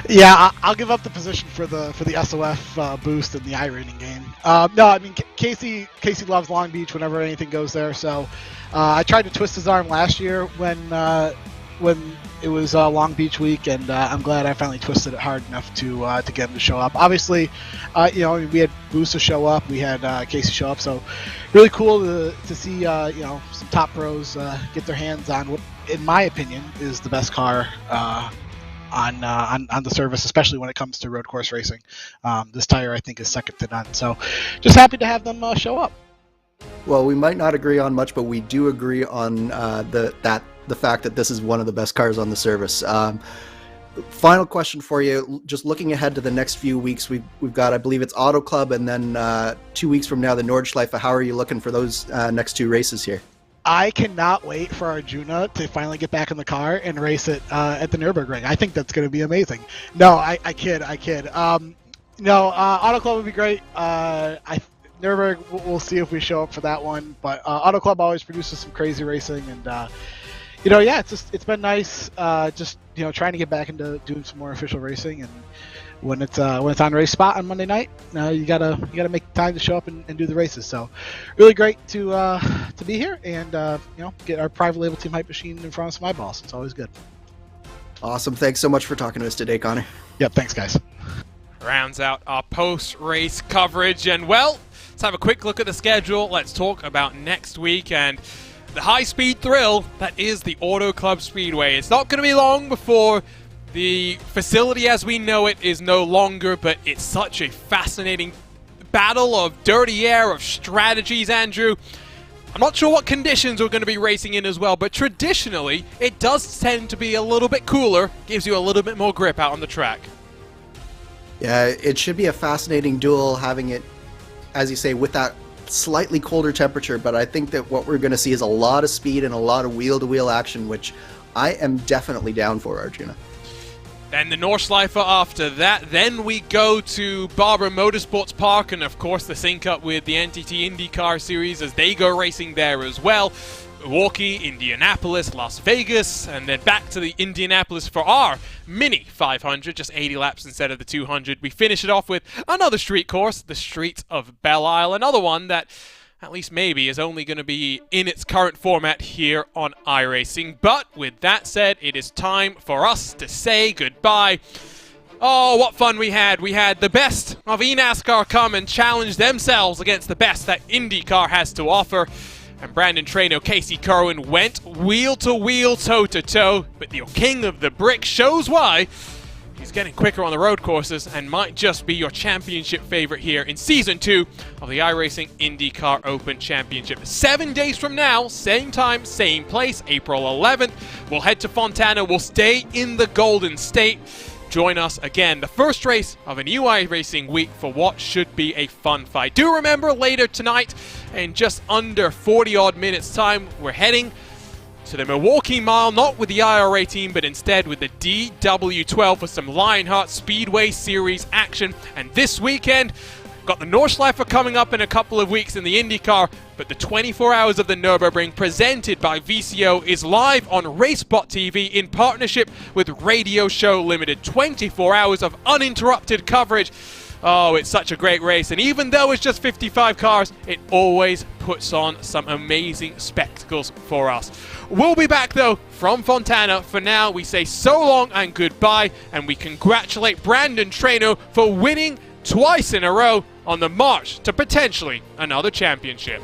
Speaker 5: Yeah, I'll give up the position for the SOF boost in the iRacing game. No, I mean Casey loves Long Beach whenever anything goes there. So I tried to twist his arm last year when it was Long Beach week, and I'm glad I finally twisted it hard enough to get him to show up. Obviously, we had Booster show up, we had Casey show up, so really cool to see some top pros get their hands on what, in my opinion, is the best car on the service, especially when it comes to road course racing. This tire, I think, is second to none. So, just happy to have them show up.
Speaker 2: Well, we might not agree on much, but we do agree on the fact that this is one of the best cars on the service. Final question for you, just looking ahead to the next few weeks, we've got, I believe it's Auto Club, and then 2 weeks from now the Nordschleife. How are you looking for those next 2 races here?
Speaker 5: I cannot wait for Arjuna to finally get back in the car and race it at the Nürburgring. I think that's going to be amazing. No, I kid. Auto Club would be great. Nürburgring, we'll see if we show up for that one. But Auto Club always produces some crazy racing, and yeah, it's been nice. Just trying to get back into doing some more official racing, and when it's on Race Spot on Monday night, you gotta make time to show up and do the races. So really great to be here and get our private label team hype machine in front of some eyeballs. It's always good.
Speaker 2: Awesome. Thanks so much for talking to us today, Connor.
Speaker 5: Yep. Thanks, guys.
Speaker 1: Rounds out our post-race coverage, and well, let's have a quick look at the schedule. Let's talk about next week and the high-speed thrill that is the Auto Club Speedway. It's not going to be long before the facility as we know it is no longer, but it's such a fascinating battle of dirty air, of strategies, Andrew. I'm not sure what conditions we're going to be racing in as well, but traditionally, it does tend to be a little bit cooler, gives you a little bit more grip out on the track.
Speaker 2: Yeah, it should be a fascinating duel having it, as you say, with that slightly colder temperature, but I think that what we're going to see is a lot of speed and a lot of wheel-to-wheel action, which I am definitely down for, Arjuna.
Speaker 1: Then the Nordschleife after that. Then we go to Barbara Motorsports Park, and of course the sync up with the NTT IndyCar Series as they go racing there as well. Milwaukee, Indianapolis, Las Vegas, and then back to the Indianapolis for our mini 500, just 80 laps instead of the 200. We finish it off with another street course, the Street of Belle Isle, another one that at least maybe is only going to be in its current format here on iRacing. But with that said, it is time for us to say goodbye. Oh, what fun we had. We had the best of eNASCAR come and challenge themselves against the best that IndyCar has to offer. And Brandon Traino, Casey Kerwin went wheel to wheel, toe to toe. But the king of the brick shows why. He's getting quicker on the road courses and might just be your championship favorite here in Season 2 of the iRacing IndyCar Open Championship. 7 days from now, same time, same place, April 11th. We'll head to Fontana. We'll stay in the Golden State. Join us again, the first race of a new iRacing week for what should be a fun fight. Do remember, later tonight, in just under 40-odd minutes time, we're heading to the Milwaukee Mile, not with the IRA team, but instead with the DW12 for some Lionheart Speedway Series action. And this weekend, got the Nordschleife coming up in a couple of weeks in the IndyCar, but the 24 Hours of the Nürburgring presented by VCO is live on RaceSpotTV in partnership with Radio Show Limited. 24 hours of uninterrupted coverage. Oh, it's such a great race, and even though it's just 55 cars, it always puts on some amazing spectacles for us. We'll be back, though, from Fontana. For now, we say so long and goodbye, and we congratulate Brandon Traino for winning twice in a row on the march to potentially another championship.